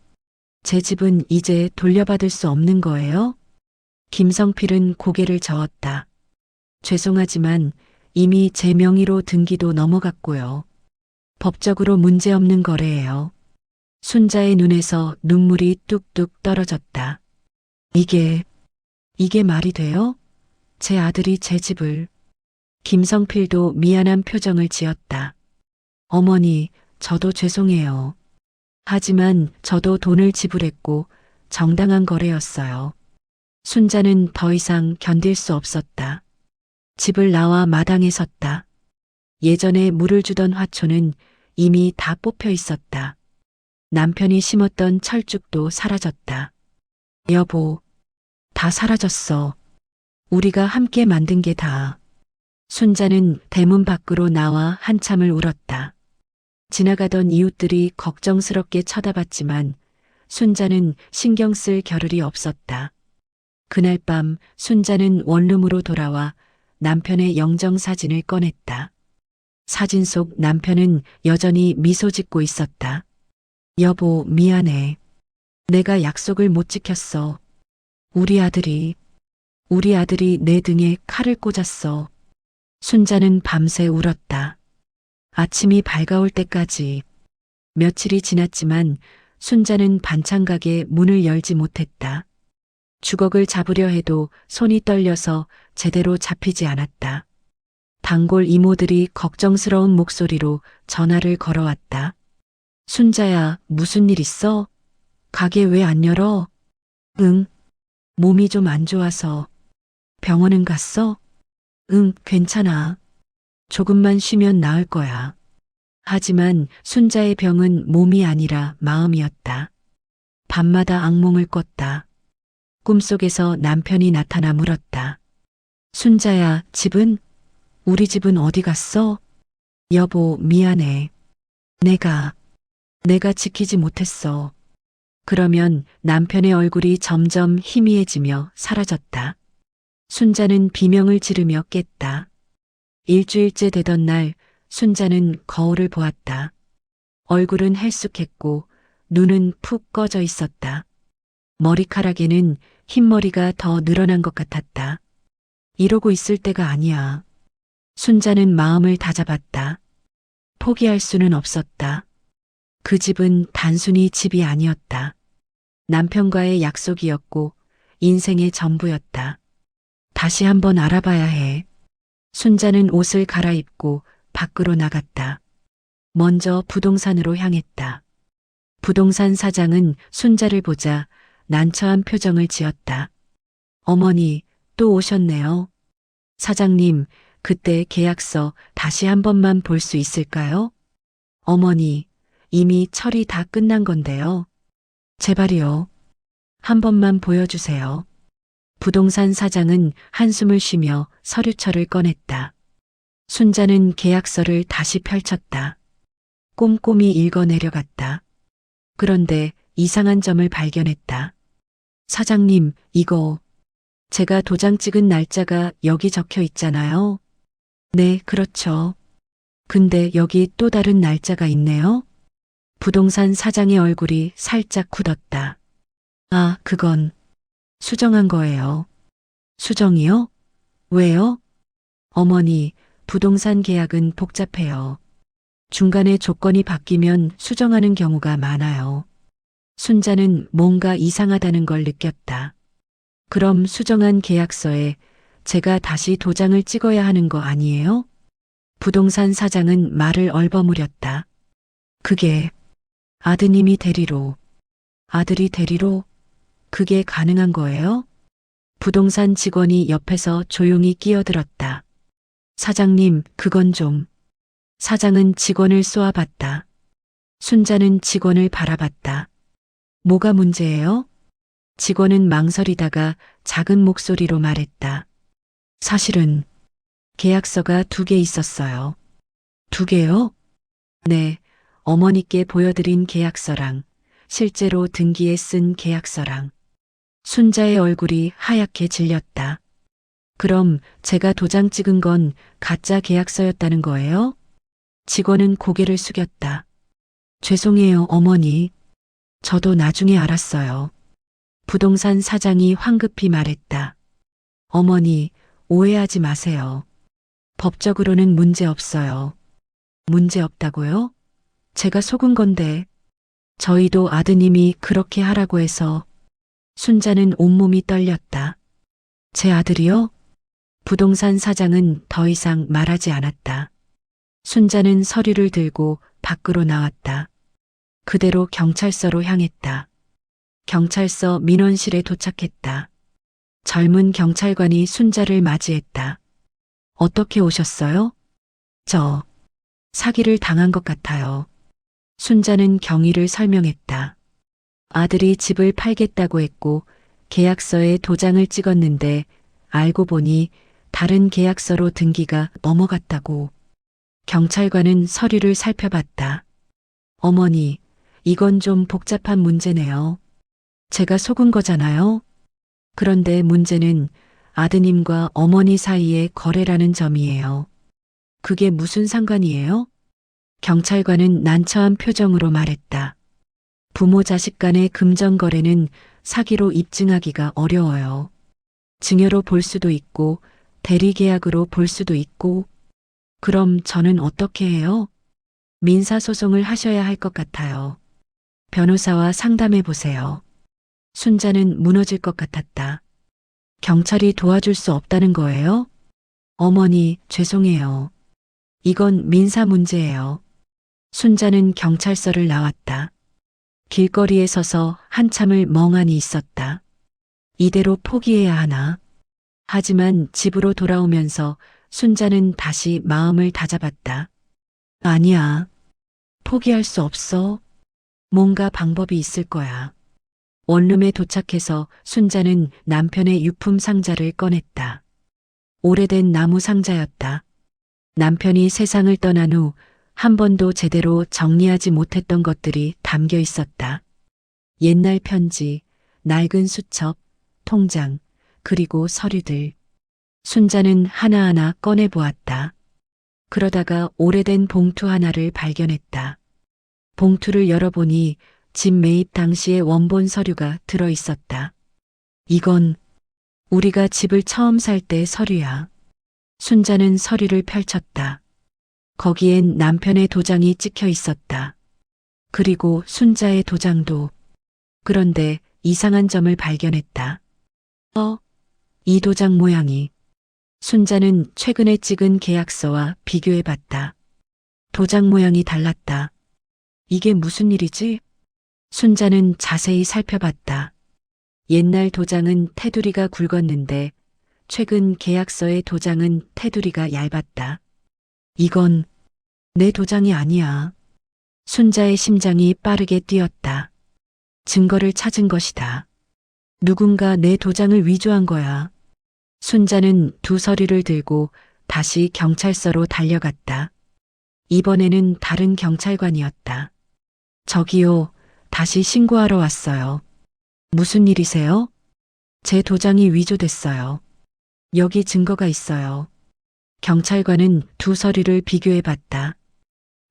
A: 제 집은 이제 돌려받을 수 없는 거예요? 김성필은 고개를 저었다. 죄송하지만 이미 제 명의로 등기도 넘어갔고요. 법적으로 문제없는 거래예요. 순자의 눈에서 눈물이 뚝뚝 떨어졌다. 이게 말이 돼요? 제 아들이 제 집을. 김성필도 미안한 표정을 지었다. 어머니, 저도 죄송해요. 하지만 저도 돈을 지불했고 정당한 거래였어요. 순자는 더 이상 견딜 수 없었다. 집을 나와 마당에 섰다. 예전에 물을 주던 화초는 이미 다 뽑혀 있었다. 남편이 심었던 철쭉도 사라졌다. 여보, 다 사라졌어. 우리가 함께 만든 게 다. 순자는 대문 밖으로 나와 한참을 울었다. 지나가던 이웃들이 걱정스럽게 쳐다봤지만 순자는 신경 쓸 겨를이 없었다. 그날 밤 순자는 원룸으로 돌아와 남편의 영정사진을 꺼냈다. 사진 속 남편은 여전히 미소 짓고 있었다. 여보, 미안해. 내가 약속을 못 지켰어. 우리 아들이 내 등에 칼을 꽂았어. 순자는 밤새 울었다. 아침이 밝아올 때까지. 며칠이 지났지만 순자는 반찬가게 문을 열지 못했다. 주걱을 잡으려 해도 손이 떨려서 제대로 잡히지 않았다. 단골 이모들이 걱정스러운 목소리로 전화를 걸어왔다. 순자야, 무슨 일 있어? 가게 왜 안 열어? 응, 몸이 좀 안 좋아서. 병원은 갔어? 응, 괜찮아. 조금만 쉬면 나을 거야. 하지만 순자의 병은 몸이 아니라 마음이었다. 밤마다 악몽을 꿨다. 꿈속에서 남편이 나타나 물었다. 순자야, 우리 집은 어디 갔어? 여보, 미안해. 내가 지키지 못했어. 그러면 남편의 얼굴이 점점 희미해지며 사라졌다. 순자는 비명을 지르며 깼다. 일주일째 되던 날 순자는 거울을 보았다. 얼굴은 헬쑥했고 눈은 푹 꺼져 있었다. 머리카락에는 흰머리가 더 늘어난 것 같았다. 이러고 있을 때가 아니야. 순자는 마음을 다잡았다. 포기할 수는 없었다. 그 집은 단순히 집이 아니었다. 남편과의 약속이었고 인생의 전부였다. 다시 한번 알아봐야 해. 순자는 옷을 갈아입고 밖으로 나갔다. 먼저 부동산으로 향했다. 부동산 사장은 순자를 보자 난처한 표정을 지었다. 어머니, 또 오셨네요. 사장님, 그때 계약서 다시 한 번만 볼 수 있을까요? 어머니, 이미 처리 다 끝난 건데요. 제발이요. 한 번만 보여주세요. 부동산 사장은 한숨을 쉬며 서류철을 꺼냈다. 순자는 계약서를 다시 펼쳤다. 꼼꼼히 읽어 내려갔다. 그런데 이상한 점을 발견했다. 사장님, 이거 제가 도장 찍은 날짜가 여기 적혀 있잖아요. 네, 그렇죠. 근데 여기 또 다른 날짜가 있네요. 부동산 사장의 얼굴이 살짝 굳었다. 아, 그건 수정한 거예요. 수정이요? 왜요? 어머니, 부동산 계약은 복잡해요. 중간에 조건이 바뀌면 수정하는 경우가 많아요. 순자는 뭔가 이상하다는 걸 느꼈다. 그럼 수정한 계약서에 제가 다시 도장을 찍어야 하는 거 아니에요? 부동산 사장은 말을 얼버무렸다. 그게 아드님이 대리로, 아들이 대리로? 그게 가능한 거예요? 부동산 직원이 옆에서 조용히 끼어들었다. 사장님, 그건 좀. 사장은 직원을 쏘아봤다. 순자는 직원을 바라봤다. 뭐가 문제예요? 직원은 망설이다가 작은 목소리로 말했다. 사실은 계약서가 2개 있었어요. 2개요? 네, 어머니께 보여드린 계약서랑 실제로 등기에 쓴 계약서랑. 순자의 얼굴이 하얗게 질렸다. 그럼 제가 도장 찍은 건 가짜 계약서였다는 거예요? 직원은 고개를 숙였다. 죄송해요, 어머니. 저도 나중에 알았어요. 부동산 사장이 황급히 말했다. 어머니, 오해하지 마세요. 법적으로는 문제 없어요. 문제 없다고요? 제가 속은 건데. 저희도 아드님이 그렇게 하라고 해서. 순자는 온몸이 떨렸다. 제 아들이요? 부동산 사장은 더 이상 말하지 않았다. 순자는 서류를 들고 밖으로 나왔다. 그대로 경찰서로 향했다. 경찰서 민원실에 도착했다. 젊은 경찰관이 순자를 맞이했다. 어떻게 오셨어요? 저 사기를 당한 것 같아요. 순자는 경위를 설명했다. 아들이 집을 팔겠다고 했고 계약서에 도장을 찍었는데 알고 보니 다른 계약서로 등기가 넘어갔다고. 경찰관은 서류를 살펴봤다. 어머니, 이건 좀 복잡한 문제네요. 제가 속은 거잖아요. 그런데 문제는 아드님과 어머니 사이의 거래라는 점이에요. 그게 무슨 상관이에요? 경찰관은 난처한 표정으로 말했다. 부모 자식 간의 금전 거래는 사기로 입증하기가 어려워요. 증여로 볼 수도 있고 대리 계약으로 볼 수도 있고. 그럼 저는 어떻게 해요? 민사소송을 하셔야 할 것 같아요. 변호사와 상담해 보세요. 순자는 무너질 것 같았다. 경찰이 도와줄 수 없다는 거예요? 어머니, 죄송해요. 이건 민사 문제예요. 순자는 경찰서를 나왔다. 길거리에 서서 한참을 멍하니 있었다. 이대로 포기해야 하나? 하지만 집으로 돌아오면서 순자는 다시 마음을 다잡았다. 아니야. 포기할 수 없어. 뭔가 방법이 있을 거야. 원룸에 도착해서 순자는 남편의 유품 상자를 꺼냈다. 오래된 나무 상자였다. 남편이 세상을 떠난 후 한 번도 제대로 정리하지 못했던 것들이 담겨 있었다. 옛날 편지, 낡은 수첩, 통장, 그리고 서류들. 순자는 하나하나 꺼내 보았다. 그러다가 오래된 봉투 하나를 발견했다. 봉투를 열어보니 집 매입 당시의 원본 서류가 들어 있었다. 이건 우리가 집을 처음 살 때 서류야. 순자는 서류를 펼쳤다. 거기엔 남편의 도장이 찍혀 있었다. 그리고 순자의 도장도. 그런데 이상한 점을 발견했다. 이 도장 모양이. 순자는 최근에 찍은 계약서와 비교해 봤다. 도장 모양이 달랐다. 이게 무슨 일이지? 순자는 자세히 살펴봤다. 옛날 도장은 테두리가 굵었는데 최근 계약서의 도장은 테두리가 얇았다. 이건 내 도장이 아니야. 순자의 심장이 빠르게 뛰었다. 증거를 찾은 것이다. 누군가 내 도장을 위조한 거야. 순자는 두 서류를 들고 다시 경찰서로 달려갔다. 이번에는 다른 경찰관이었다. 저기요, 다시 신고하러 왔어요. 무슨 일이세요? 제 도장이 위조됐어요. 여기 증거가 있어요. 경찰관은 두 서류를 비교해 봤다.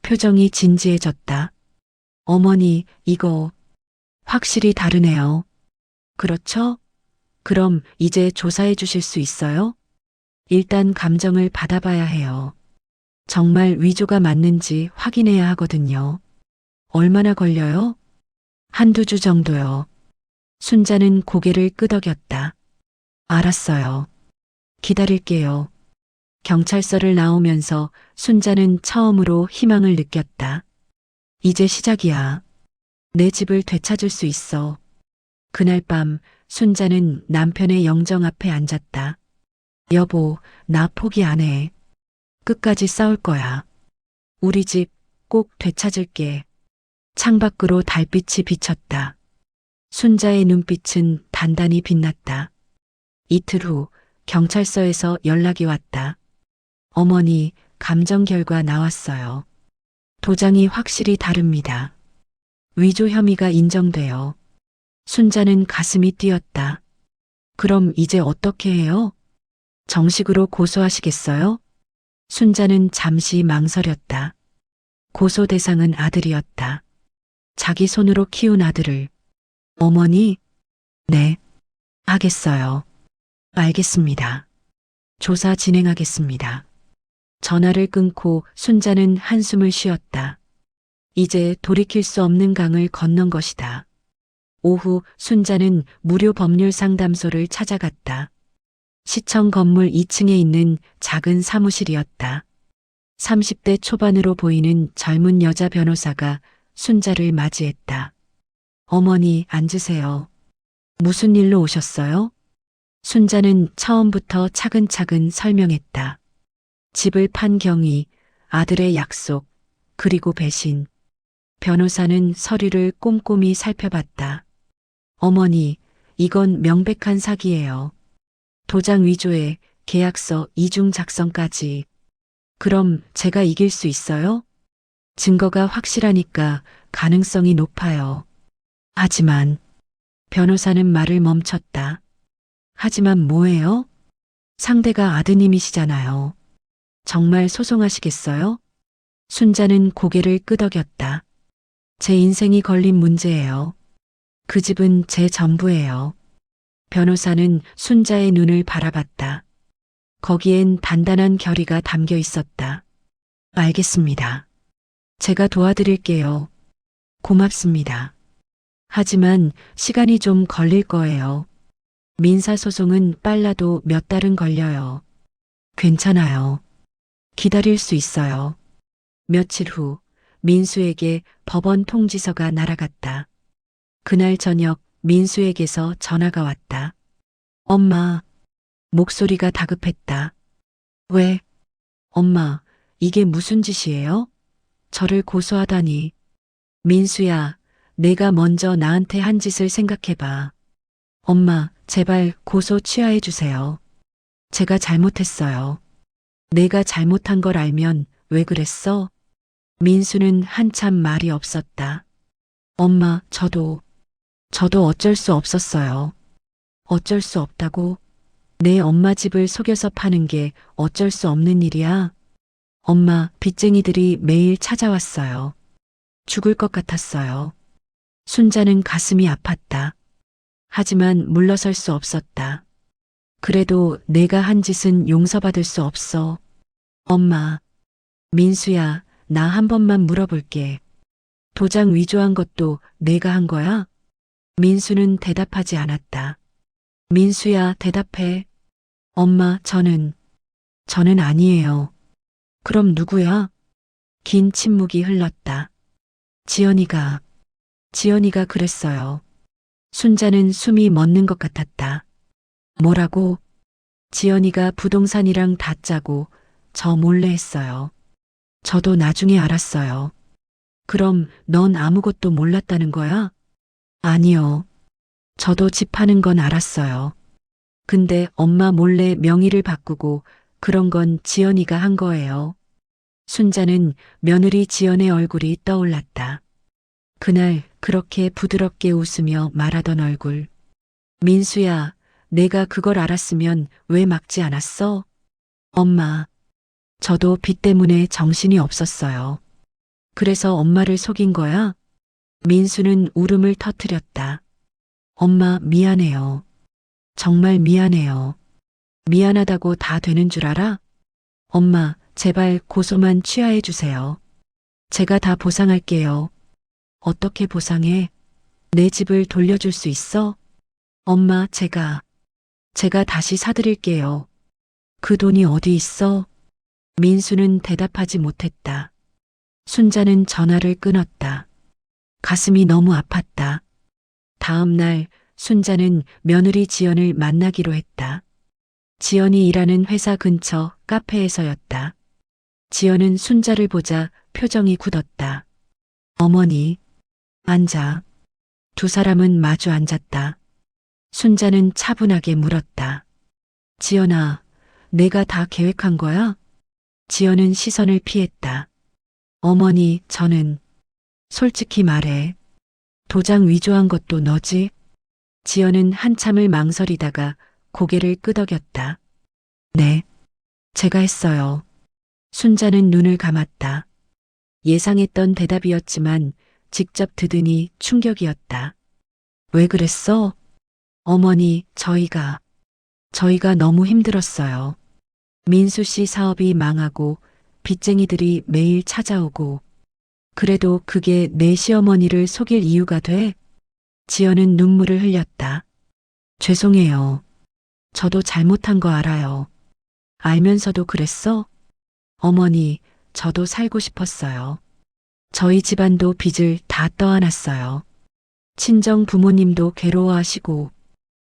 A: 표정이 진지해졌다. 어머니, 이거 확실히 다르네요. 그렇죠? 그럼 이제 조사해 주실 수 있어요? 일단 감정을 받아봐야 해요. 정말 위조가 맞는지 확인해야 하거든요. 얼마나 걸려요? 한두 주 정도요. 순자는 고개를 끄덕였다. 알았어요. 기다릴게요. 경찰서를 나오면서 순자는 처음으로 희망을 느꼈다. 이제 시작이야. 내 집을 되찾을 수 있어. 그날 밤 순자는 남편의 영정 앞에 앉았다. 여보, 나 포기 안 해. 끝까지 싸울 거야. 우리 집 꼭 되찾을게. 창밖으로 달빛이 비쳤다. 순자의 눈빛은 단단히 빛났다. 이틀 후 경찰서에서 연락이 왔다. 어머니, 감정 결과 나왔어요. 도장이 확실히 다릅니다. 위조 혐의가 인정돼요. 순자는 가슴이 뛰었다. 그럼 이제 어떻게 해요? 정식으로 고소하시겠어요? 순자는 잠시 망설였다. 고소 대상은 아들이었다. 자기 손으로 키운 아들을. 어머니? 네, 하겠어요. 알겠습니다. 조사 진행하겠습니다. 전화를 끊고 순자는 한숨을 쉬었다. 이제 돌이킬 수 없는 강을 건넌 것이다. 오후 순자는 무료 법률 상담소를 찾아갔다. 시청 건물 2층에 있는 작은 사무실이었다. 30대 초반으로 보이는 젊은 여자 변호사가 순자를 맞이했다. 어머니, 앉으세요. 무슨 일로 오셨어요? 순자는 처음부터 차근차근 설명했다. 집을 판 경위, 아들의 약속, 그리고 배신. 변호사는 서류를 꼼꼼히 살펴봤다. 어머니, 이건 명백한 사기예요. 도장 위조에 계약서 이중 작성까지. 그럼 제가 이길 수 있어요? 증거가 확실하니까 가능성이 높아요. 하지만 변호사는 말을 멈췄다. 하지만 뭐예요? 상대가 아드님이시잖아요. 정말 소송하시겠어요? 순자는 고개를 끄덕였다. 제 인생이 걸린 문제예요. 그 집은 제 전부예요. 변호사는 순자의 눈을 바라봤다. 거기엔 단단한 결의가 담겨 있었다. 알겠습니다. 제가 도와드릴게요. 고맙습니다. 하지만 시간이 좀 걸릴 거예요. 민사소송은 빨라도 몇 달은 걸려요. 괜찮아요. 기다릴 수 있어요. 며칠 후 민수에게 법원 통지서가 날아갔다. 그날 저녁 민수에게서 전화가 왔다. 엄마, 목소리가 다급했다. 왜? 엄마, 이게 무슨 짓이에요? 저를 고소하다니. 민수야, 내가 먼저 나한테 한 짓을 생각해봐. 엄마, 제발 고소 취하해 주세요. 제가 잘못했어요. 내가 잘못한 걸 알면 왜 그랬어? 민수는 한참 말이 없었다. 엄마, 저도 어쩔 수 없었어요. 어쩔 수 없다고? 내 엄마 집을 속여서 파는 게 어쩔 수 없는 일이야? 엄마, 빚쟁이들이 매일 찾아왔어요. 죽을 것 같았어요. 순자는 가슴이 아팠다. 하지만 물러설 수 없었다. 그래도 내가 한 짓은 용서받을 수 없어. 엄마, 민수야, 나 한 번만 물어볼게. 도장 위조한 것도 내가 한 거야? 민수는 대답하지 않았다. 민수야, 대답해. 엄마, 저는 아니에요. 그럼 누구야? 긴 침묵이 흘렀다. 지연이가 그랬어요. 순자는 숨이 멎는 것 같았다. 뭐라고? 지연이가 부동산이랑 다 짜고 저 몰래 했어요. 저도 나중에 알았어요. 그럼 넌 아무것도 몰랐다는 거야? 아니요. 저도 집 파는 건 알았어요. 근데 엄마 몰래 명의를 바꾸고 그런 건 지연이가 한 거예요. 순자는 며느리 지연의 얼굴이 떠올랐다. 그날 그렇게 부드럽게 웃으며 말하던 얼굴. 민수야, 내가 그걸 알았으면 왜 막지 않았어? 엄마, 저도 빚 때문에 정신이 없었어요. 그래서 엄마를 속인 거야? 민수는 울음을 터뜨렸다. 엄마, 미안해요. 정말 미안해요. 미안하다고 다 되는 줄 알아? 엄마, 제발 고소만 취하해 주세요. 제가 다 보상할게요. 어떻게 보상해? 내 집을 돌려줄 수 있어? 엄마, 제가 다시 사드릴게요. 그 돈이 어디 있어? 민수는 대답하지 못했다. 순자는 전화를 끊었다. 가슴이 너무 아팠다. 다음 날 순자는 며느리 지연을 만나기로 했다. 지연이 일하는 회사 근처 카페에서였다. 지연은 순자를 보자 표정이 굳었다. 어머니, 앉아. 두 사람은 마주 앉았다. 순자는 차분하게 물었다. 지연아, 내가 다 계획한 거야? 지연은 시선을 피했다. 어머니, 저는 솔직히 말해. 도장 위조한 것도 너지? 지연은 한참을 망설이다가 고개를 끄덕였다. 네, 제가 했어요. 순자는 눈을 감았다. 예상했던 대답이었지만 직접 듣으니 충격이었다. 왜 그랬어? 어머니, 저희가 너무 힘들었어요. 민수 씨 사업이 망하고 빚쟁이들이 매일 찾아오고 그래도 그게 내 시어머니를 속일 이유가 돼? 지연은 눈물을 흘렸다. 죄송해요. 저도 잘못한 거 알아요. 알면서도 그랬어? 어머니, 저도 살고 싶었어요. 저희 집안도 빚을 다 떠안았어요. 친정 부모님도 괴로워하시고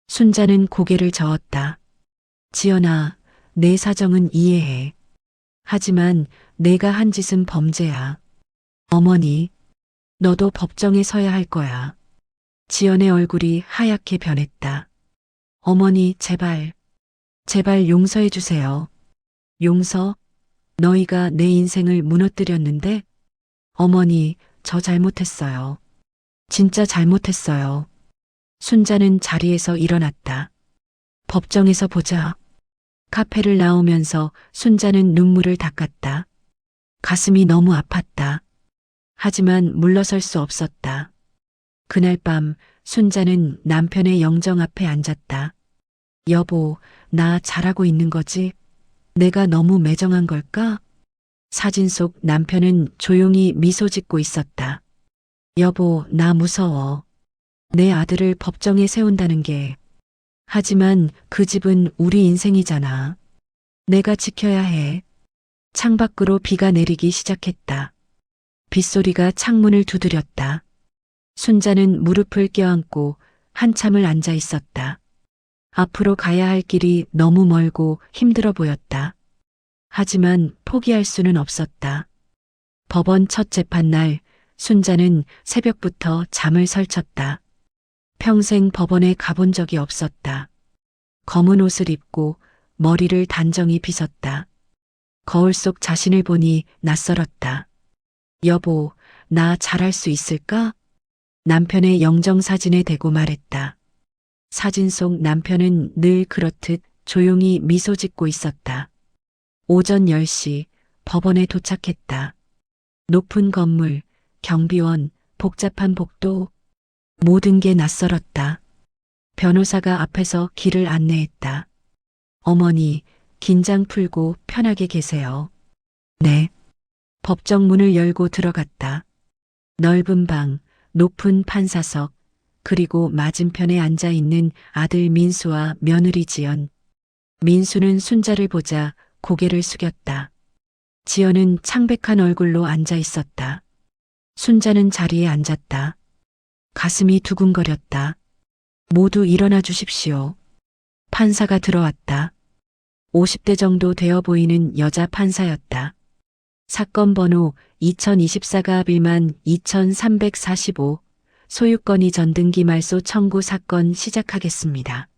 A: 순자는 고개를 저었다. 지연아, 내 사정은 이해해. 하지만 내가 한 짓은 범죄야. 어머니, 너도 법정에 서야 할 거야. 지연의 얼굴이 하얗게 변했다. 어머니, 제발 용서해 주세요. 용서? 너희가 내 인생을 무너뜨렸는데? 어머니, 저 잘못했어요. 진짜 잘못했어요. 순자는 자리에서 일어났다. 법정에서 보자. 카페를 나오면서 순자는 눈물을 닦았다. 가슴이 너무 아팠다. 하지만 물러설 수 없었다. 그날 밤 순자는 남편의 영정 앞에 앉았다. 여보, 나 잘하고 있는 거지? 내가 너무 매정한 걸까? 사진 속 남편은 조용히 미소 짓고 있었다. 여보, 나 무서워. 내 아들을 법정에 세운다는 게. 하지만 그 집은 우리 인생이잖아. 내가 지켜야 해. 창밖으로 비가 내리기 시작했다. 빗소리가 창문을 두드렸다. 순자는 무릎을 껴안고 한참을 앉아 있었다. 앞으로 가야 할 길이 너무 멀고 힘들어 보였다. 하지만 포기할 수는 없었다. 법원 첫 재판날 순자는 새벽부터 잠을 설쳤다. 평생 법원에 가본 적이 없었다. 검은 옷을 입고 머리를 단정히 빗었다. 거울 속 자신을 보니 낯설었다. 여보, 나 잘할 수 있을까? 남편의 영정사진에 대고 말했다. 사진 속 남편은 늘 그렇듯 조용히 미소 짓고 있었다. 오전 10시 법원에 도착했다. 높은 건물, 경비원, 복잡한 복도, 모든 게 낯설었다. 변호사가 앞에서 길을 안내했다. 어머니, 긴장 풀고 편하게 계세요. 네. 법정 문을 열고 들어갔다. 넓은 방, 높은 판사석, 그리고 맞은편에 앉아 있는 아들 민수와 며느리 지연. 민수는 순자를 보자 고개를 숙였다. 지연은 창백한 얼굴로 앉아 있었다. 순자는 자리에 앉았다. 가슴이 두근거렸다. 모두 일어나 주십시오. 판사가 들어왔다. 50대 정도 되어 보이는 여자 판사였다. 사건 번호 2024-1만 2345 소유권이 전등기 말소 청구 사건 시작하겠습니다.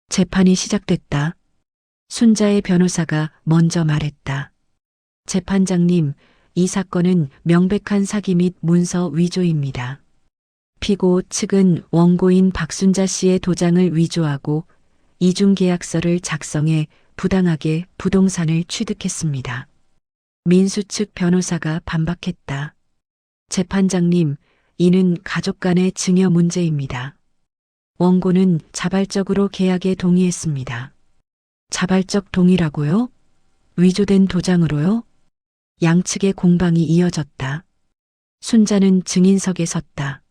A: 재판이 시작됐다. 순자의 변호사가 먼저 말했다. 재판장님, 이 사건은 명백한 사기 및 문서 위조입니다. 피고 측은 원고인 박순자 씨의 도장을 위조하고 이중계약서를 작성해 부당하게 부동산을 취득했습니다. 민수 측 변호사가 반박했다. 재판장님, 이는 가족 간의 증여 문제입니다. 원고는 자발적으로 계약에 동의했습니다. 자발적 동의라고요? 위조된 도장으로요? 양측의 공방이 이어졌다. 순자는 증인석에 섰다.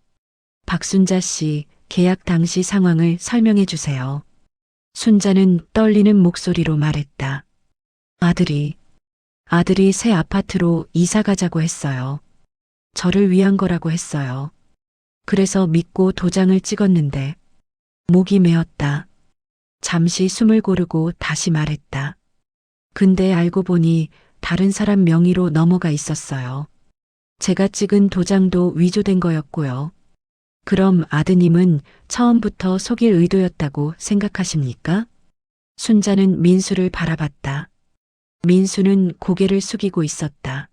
A: 박순자 씨, 계약 당시 상황을 설명해 주세요. 순자는 떨리는 목소리로 말했다. 아들이 새 아파트로 이사 가자고 했어요. 저를 위한 거라고 했어요. 그래서 믿고 도장을 찍었는데 목이 메었다. 잠시 숨을 고르고 다시 말했다. 근데 알고 보니 다른 사람 명의로 넘어가 있었어요. 제가 찍은 도장도 위조된 거였고요. 그럼 아드님은 처음부터 속일 의도였다고 생각하십니까? 순자는 민수를 바라봤다. 민수는 고개를 숙이고 있었다.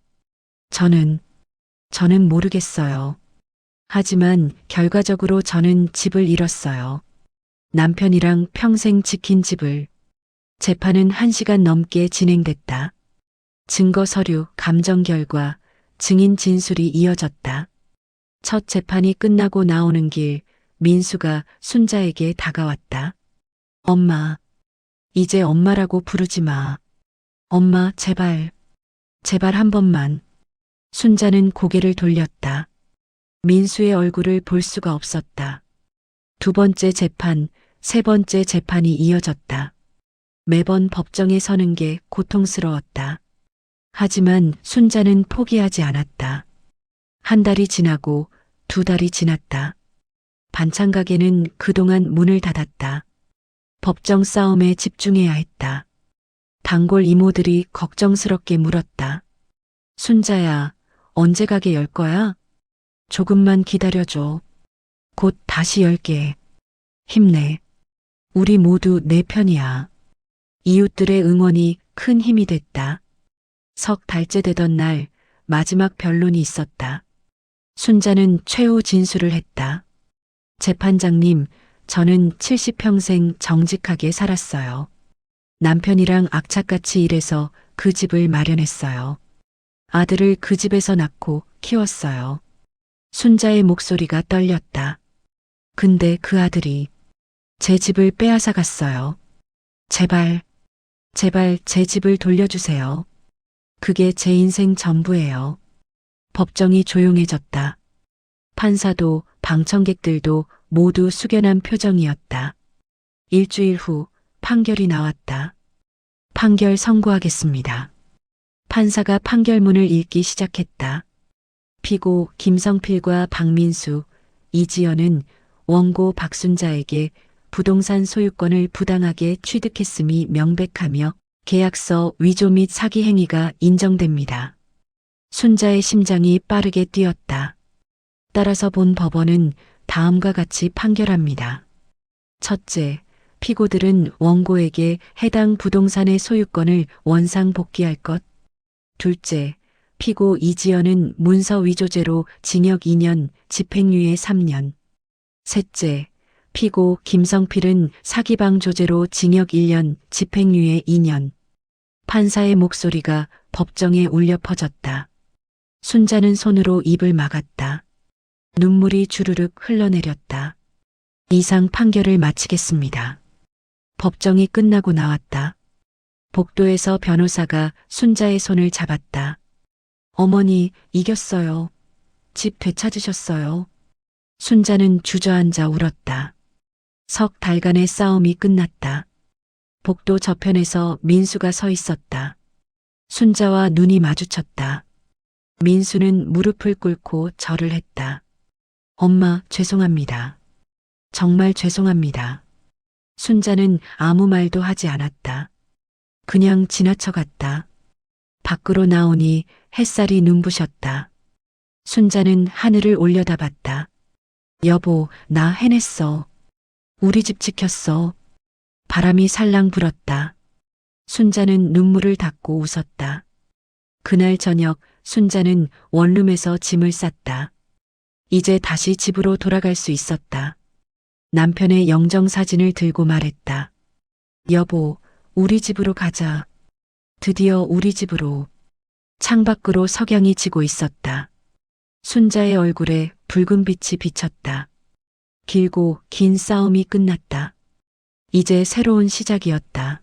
A: 저는 모르겠어요. 하지만 결과적으로 저는 집을 잃었어요. 남편이랑 평생 지킨 집을. 재판은 1시간 넘게 진행됐다. 증거 서류, 감정 결과, 증인 진술이 이어졌다. 첫 재판이 끝나고 나오는 길, 민수가 순자에게 다가왔다. 엄마, 이제 엄마라고 부르지 마. 엄마, 제발, 제발 한 번만. 순자는 고개를 돌렸다. 민수의 얼굴을 볼 수가 없었다. 두 번째 재판, 세 번째 재판이 이어졌다. 매번 법정에 서는 게 고통스러웠다. 하지만 순자는 포기하지 않았다. 한 달이 지나고 2달이 지났다. 반찬 가게는 그동안 문을 닫았다. 법정 싸움에 집중해야 했다. 단골 이모들이 걱정스럽게 물었다. 순자야, 언제 가게 열 거야? 조금만 기다려줘. 곧 다시 열게. 힘내. 우리 모두 내 편이야. 이웃들의 응원이 큰 힘이 됐다. 석 달째 되던 날 마지막 변론이 있었다. 순자는 최후 진술을 했다. 재판장님, 저는 70평생 정직하게 살았어요. 남편이랑 악착같이 일해서 그 집을 마련했어요. 아들을 그 집에서 낳고 키웠어요. 순자의 목소리가 떨렸다. 근데 그 아들이 제 집을 빼앗아 갔어요. 제발, 제발 제 집을 돌려주세요. 그게 제 인생 전부예요. 법정이 조용해졌다. 판사도 방청객들도 모두 숙연한 표정이었다. 일주일 후 판결이 나왔다. 판결 선고하겠습니다. 판사가 판결문을 읽기 시작했다. 피고 김성필과 박민수, 이지연은 원고 박순자에게 부동산 소유권을 부당하게 취득했음이 명백하며 계약서 위조 및 사기 행위가 인정됩니다. 순자의 심장이 빠르게 뛰었다. 따라서 본 법원은 다음과 같이 판결합니다. 첫째, 피고들은 원고에게 해당 부동산의 소유권을 원상 복귀할 것. 둘째, 피고 이지연은 문서 위조죄로 징역 2년, 집행유예 3년. 셋째, 피고 김성필은 사기방 조죄로 징역 1년, 집행유예 2년. 판사의 목소리가 법정에 울려 퍼졌다. 순자는 손으로 입을 막았다. 눈물이 주르륵 흘러내렸다. 이상 판결을 마치겠습니다. 법정이 끝나고 나왔다. 복도에서 변호사가 순자의 손을 잡았다. 어머니, 이겼어요. 집 되찾으셨어요. 순자는 주저앉아 울었다. 석 달간의 싸움이 끝났다. 복도 저편에서 민수가 서 있었다. 순자와 눈이 마주쳤다. 민수는 무릎을 꿇고 절을 했다. 엄마, 죄송합니다. 정말 죄송합니다. 순자는 아무 말도 하지 않았다. 그냥 지나쳐갔다. 밖으로 나오니 햇살이 눈부셨다. 순자는 하늘을 올려다봤다. 여보, 나 해냈어. 우리 집 지켰어. 바람이 살랑 불었다. 순자는 눈물을 닦고 웃었다. 그날 저녁 순자는 원룸에서 짐을 쌌다. 이제 다시 집으로 돌아갈 수 있었다. 남편의 영정사진을 들고 말했다. 여보, 우리 집으로 가자. 드디어 우리 집으로. 창밖으로 석양이 지고 있었다. 순자의 얼굴에 붉은 빛이 비쳤다. 길고 긴 싸움이 끝났다. 이제 새로운 시작이었다.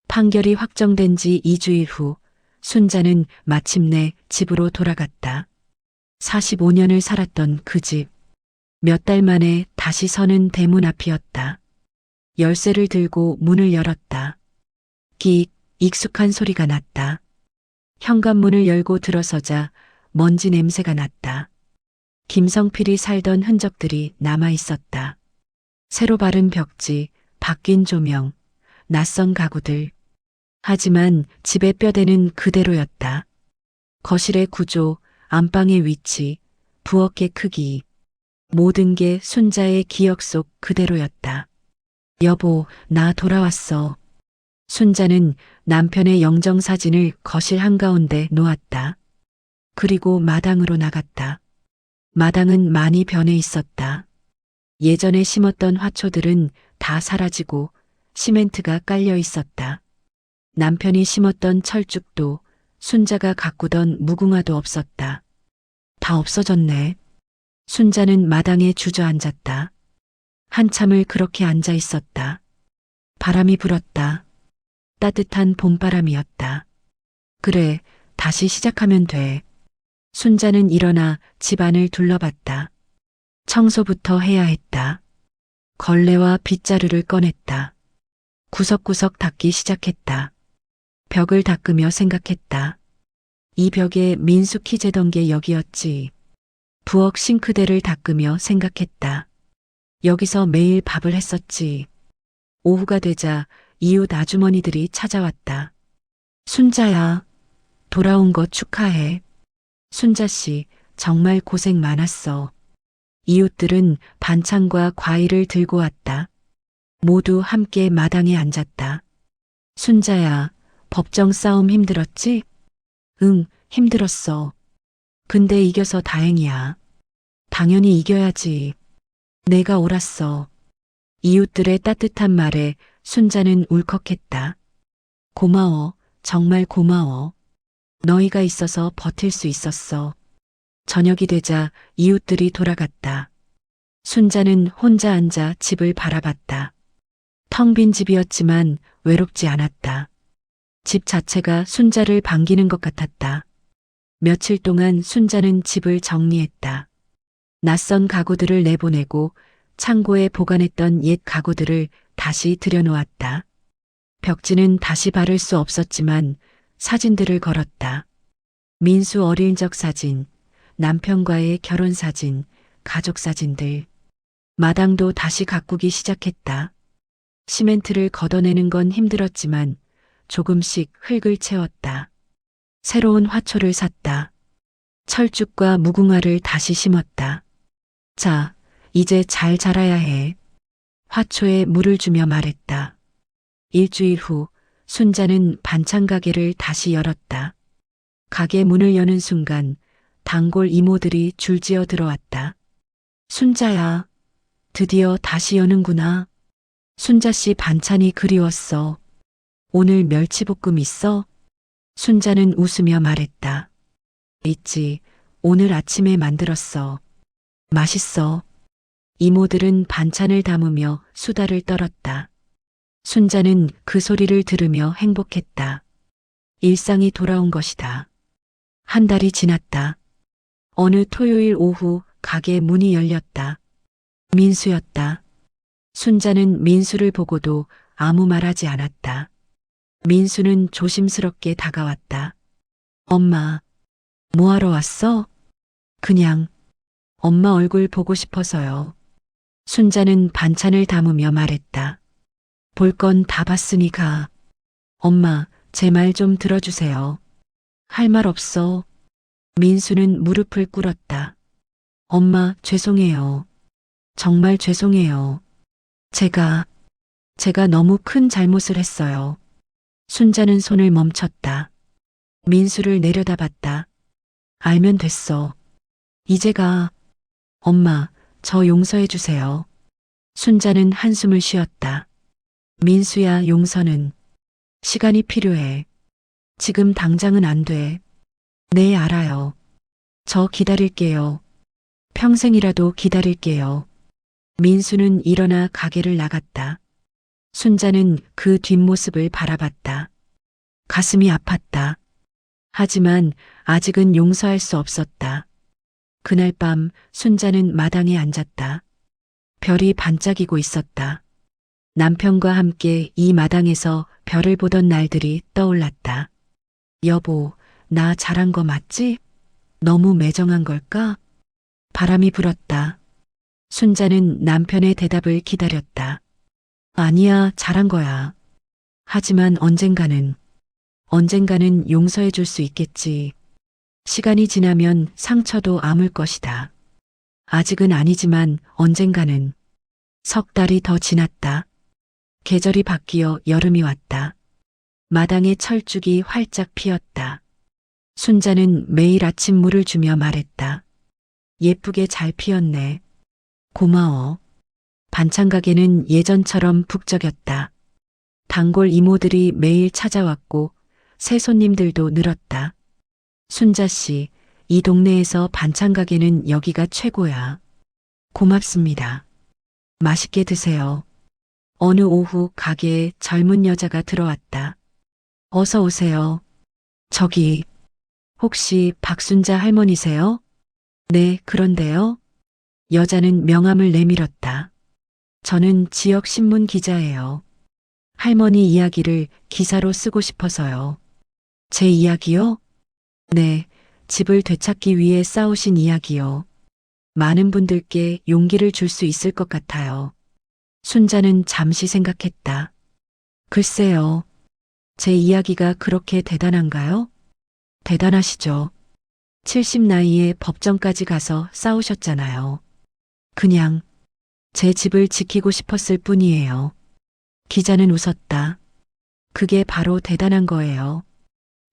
A: 판결이 확정된 지 2주일 후 순자는 마침내 집으로 돌아갔다. 45년을 살았던 그 집. 몇 달 만에 다시 서는 대문 앞이었다. 열쇠를 들고 문을 열었다. 끽, 익숙한 소리가 났다. 현관문을 열고 들어서자 먼지 냄새가 났다. 김성필이 살던 흔적들이 남아 있었다. 새로 바른 벽지, 바뀐 조명, 낯선 가구들. 하지만 집의 뼈대는 그대로였다. 거실의 구조, 안방의 위치, 부엌의 크기, 모든 게 순자의 기억 속 그대로였다. 여보, 나 돌아왔어. 순자는 남편의 영정사진을 거실 한가운데 놓았다. 그리고 마당으로 나갔다. 마당은 많이 변해 있었다. 예전에 심었던 화초들은 다 사라지고 시멘트가 깔려 있었다. 남편이 심었던 철쭉도 순자가 가꾸던 무궁화도 없었다. 다 없어졌네. 순자는 마당에 주저앉았다. 한참을 그렇게 앉아 있었다. 바람이 불었다. 따뜻한 봄바람이었다. 그래, 다시 시작하면 돼. 순자는 일어나 집안을 둘러봤다. 청소부터 해야 했다. 걸레와 빗자루를 꺼냈다. 구석구석 닦기 시작했다. 벽을 닦으며 생각했다. 이 벽에 민숙이 재던 게 여기였지. 부엌 싱크대를 닦으며 생각했다. 여기서 매일 밥을 했었지. 오후가 되자 이웃 아주머니들이 찾아왔다. 순자야, 돌아온 거 축하해. 순자 씨, 정말 고생 많았어. 이웃들은 반찬과 과일을 들고 왔다. 모두 함께 마당에 앉았다. 순자야, 법정 싸움 힘들었지? 응, 힘들었어. 근데 이겨서 다행이야. 당연히 이겨야지. 내가 옳았어. 이웃들의 따뜻한 말에 순자는 울컥했다. 고마워, 정말 고마워. 너희가 있어서 버틸 수 있었어. 저녁이 되자 이웃들이 돌아갔다. 순자는 혼자 앉아 집을 바라봤다. 텅 빈 집이었지만 외롭지 않았다. 집 자체가 순자를 반기는 것 같았다. 며칠 동안 순자는 집을 정리했다. 낯선 가구들을 내보내고 창고에 보관했던 옛 가구들을 다시 들여놓았다. 벽지는 다시 바를 수 없었지만 사진들을 걸었다. 민수 어릴 적 사진, 남편과의 결혼 사진, 가족 사진들. 마당도 다시 가꾸기 시작했다. 시멘트를 걷어내는 건 힘들었지만 조금씩 흙을 채웠다. 새로운 화초를 샀다. 철쭉과 무궁화를 다시 심었다. 자, 이제 잘 자라야 해. 화초에 물을 주며 말했다. 일주일 후 순자는 반찬 가게를 다시 열었다. 가게 문을 여는 순간 단골 이모들이 줄지어 들어왔다. 순자야, 드디어 다시 여는구나. 순자 씨 반찬이 그리웠어. 오늘 멸치볶음 있어? 순자는 웃으며 말했다. 있지. 오늘 아침에 만들었어. 맛있어. 이모들은 반찬을 담으며 수다를 떨었다. 순자는 그 소리를 들으며 행복했다. 일상이 돌아온 것이다. 한 달이 지났다. 어느 토요일 오후 가게 문이 열렸다. 민수였다. 순자는 민수를 보고도 아무 말하지 않았다. 민수는 조심스럽게 다가왔다. 엄마, 뭐하러 왔어? 그냥 엄마 얼굴 보고 싶어서요. 순자는 반찬을 담으며 말했다. 볼 건 다 봤으니 가. 엄마, 제 말 좀 들어주세요. 할 말 없어. 민수는 무릎을 꿇었다. 엄마, 죄송해요. 정말 죄송해요. 제가 너무 큰 잘못을 했어요. 순자는 손을 멈췄다. 민수를 내려다봤다. 알면 됐어. 이제 가. 엄마, 저 용서해 주세요. 순자는 한숨을 쉬었다. 민수야, 용서는 시간이 필요해. 지금 당장은 안 돼. 네, 알아요. 저 기다릴게요. 평생이라도 기다릴게요. 민수는 일어나 가게를 나갔다. 순자는 그 뒷모습을 바라봤다. 가슴이 아팠다. 하지만 아직은 용서할 수 없었다. 그날 밤 순자는 마당에 앉았다. 별이 반짝이고 있었다. 남편과 함께 이 마당에서 별을 보던 날들이 떠올랐다. 여보, 나 잘한 거 맞지? 너무 매정한 걸까? 바람이 불었다. 순자는 남편의 대답을 기다렸다. 아니야, 잘한 거야. 하지만 언젠가는 언젠가는 용서해 줄 수 있겠지. 시간이 지나면 상처도 아물 것이다. 아직은 아니지만 언젠가는. 석 달이 더 지났다. 계절이 바뀌어 여름이 왔다. 마당에 철쭉이 활짝 피었다. 순자는 매일 아침 물을 주며 말했다. 예쁘게 잘 피었네. 고마워. 반찬 가게는 예전처럼 북적였다. 단골 이모들이 매일 찾아왔고 새 손님들도 늘었다. 순자 씨, 이 동네에서 반찬 가게는 여기가 최고야. 고맙습니다. 맛있게 드세요. 어느 오후 가게에 젊은 여자가 들어왔다. 어서 오세요. 저기, 혹시 박순자 할머니세요? 네, 그런데요. 여자는 명함을 내밀었다. 저는 지역 신문 기자예요. 할머니 이야기를 기사로 쓰고 싶어서요. 제 이야기요? 네, 집을 되찾기 위해 싸우신 이야기요. 많은 분들께 용기를 줄 수 있을 것 같아요. 순자는 잠시 생각했다. 글쎄요. 제 이야기가 그렇게 대단한가요? 대단하시죠. 70 나이에 법정까지 가서 싸우셨잖아요. 그냥 제 집을 지키고 싶었을 뿐이에요. 기자는 웃었다. 그게 바로 대단한 거예요.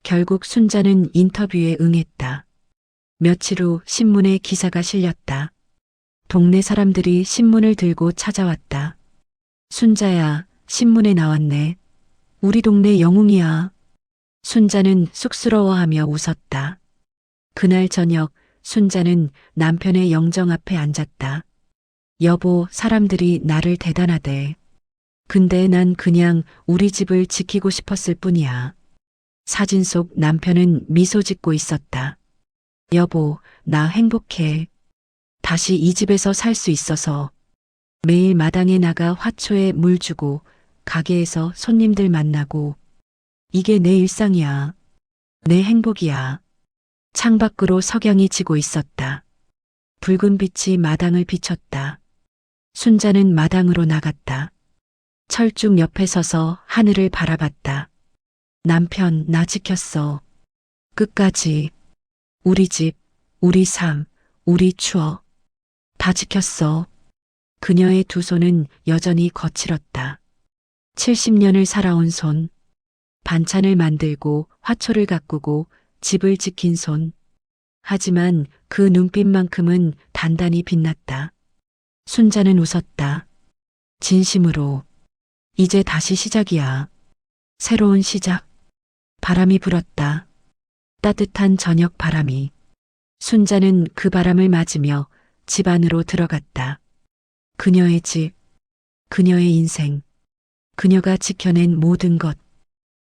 A: 결국 순자는 인터뷰에 응했다. 며칠 후 신문에 기사가 실렸다. 동네 사람들이 신문을 들고 찾아왔다. 순자야, 신문에 나왔네. 우리 동네 영웅이야. 순자는 쑥스러워하며 웃었다. 그날 저녁 순자는 남편의 영정 앞에 앉았다. 여보, 사람들이 나를 대단하대. 근데 난 그냥 우리 집을 지키고 싶었을 뿐이야. 사진 속 남편은 미소 짓고 있었다. 여보, 나 행복해. 다시 이 집에서 살 수 있어서. 매일 마당에 나가 화초에 물 주고 가게에서 손님들 만나고. 이게 내 일상이야. 내 행복이야. 창밖으로 석양이 지고 있었다. 붉은 빛이 마당을 비췄다. 순자는 마당으로 나갔다. 철쭉 옆에 서서 하늘을 바라봤다. 남편, 나 지켰어. 끝까지. 우리 집, 우리 삶, 우리 추억. 다 지켰어. 그녀의 두 손은 여전히 거칠었다. 70년을 살아온 손. 반찬을 만들고 화초를 가꾸고 집을 지킨 손. 하지만 그 눈빛만큼은 단단히 빛났다. 순자는 웃었다. 진심으로. 이제 다시 시작이야. 새로운 시작. 바람이 불었다. 따뜻한 저녁 바람이. 순자는 그 바람을 맞으며 집 안으로 들어갔다. 그녀의 집, 그녀의 인생, 그녀가 지켜낸 모든 것.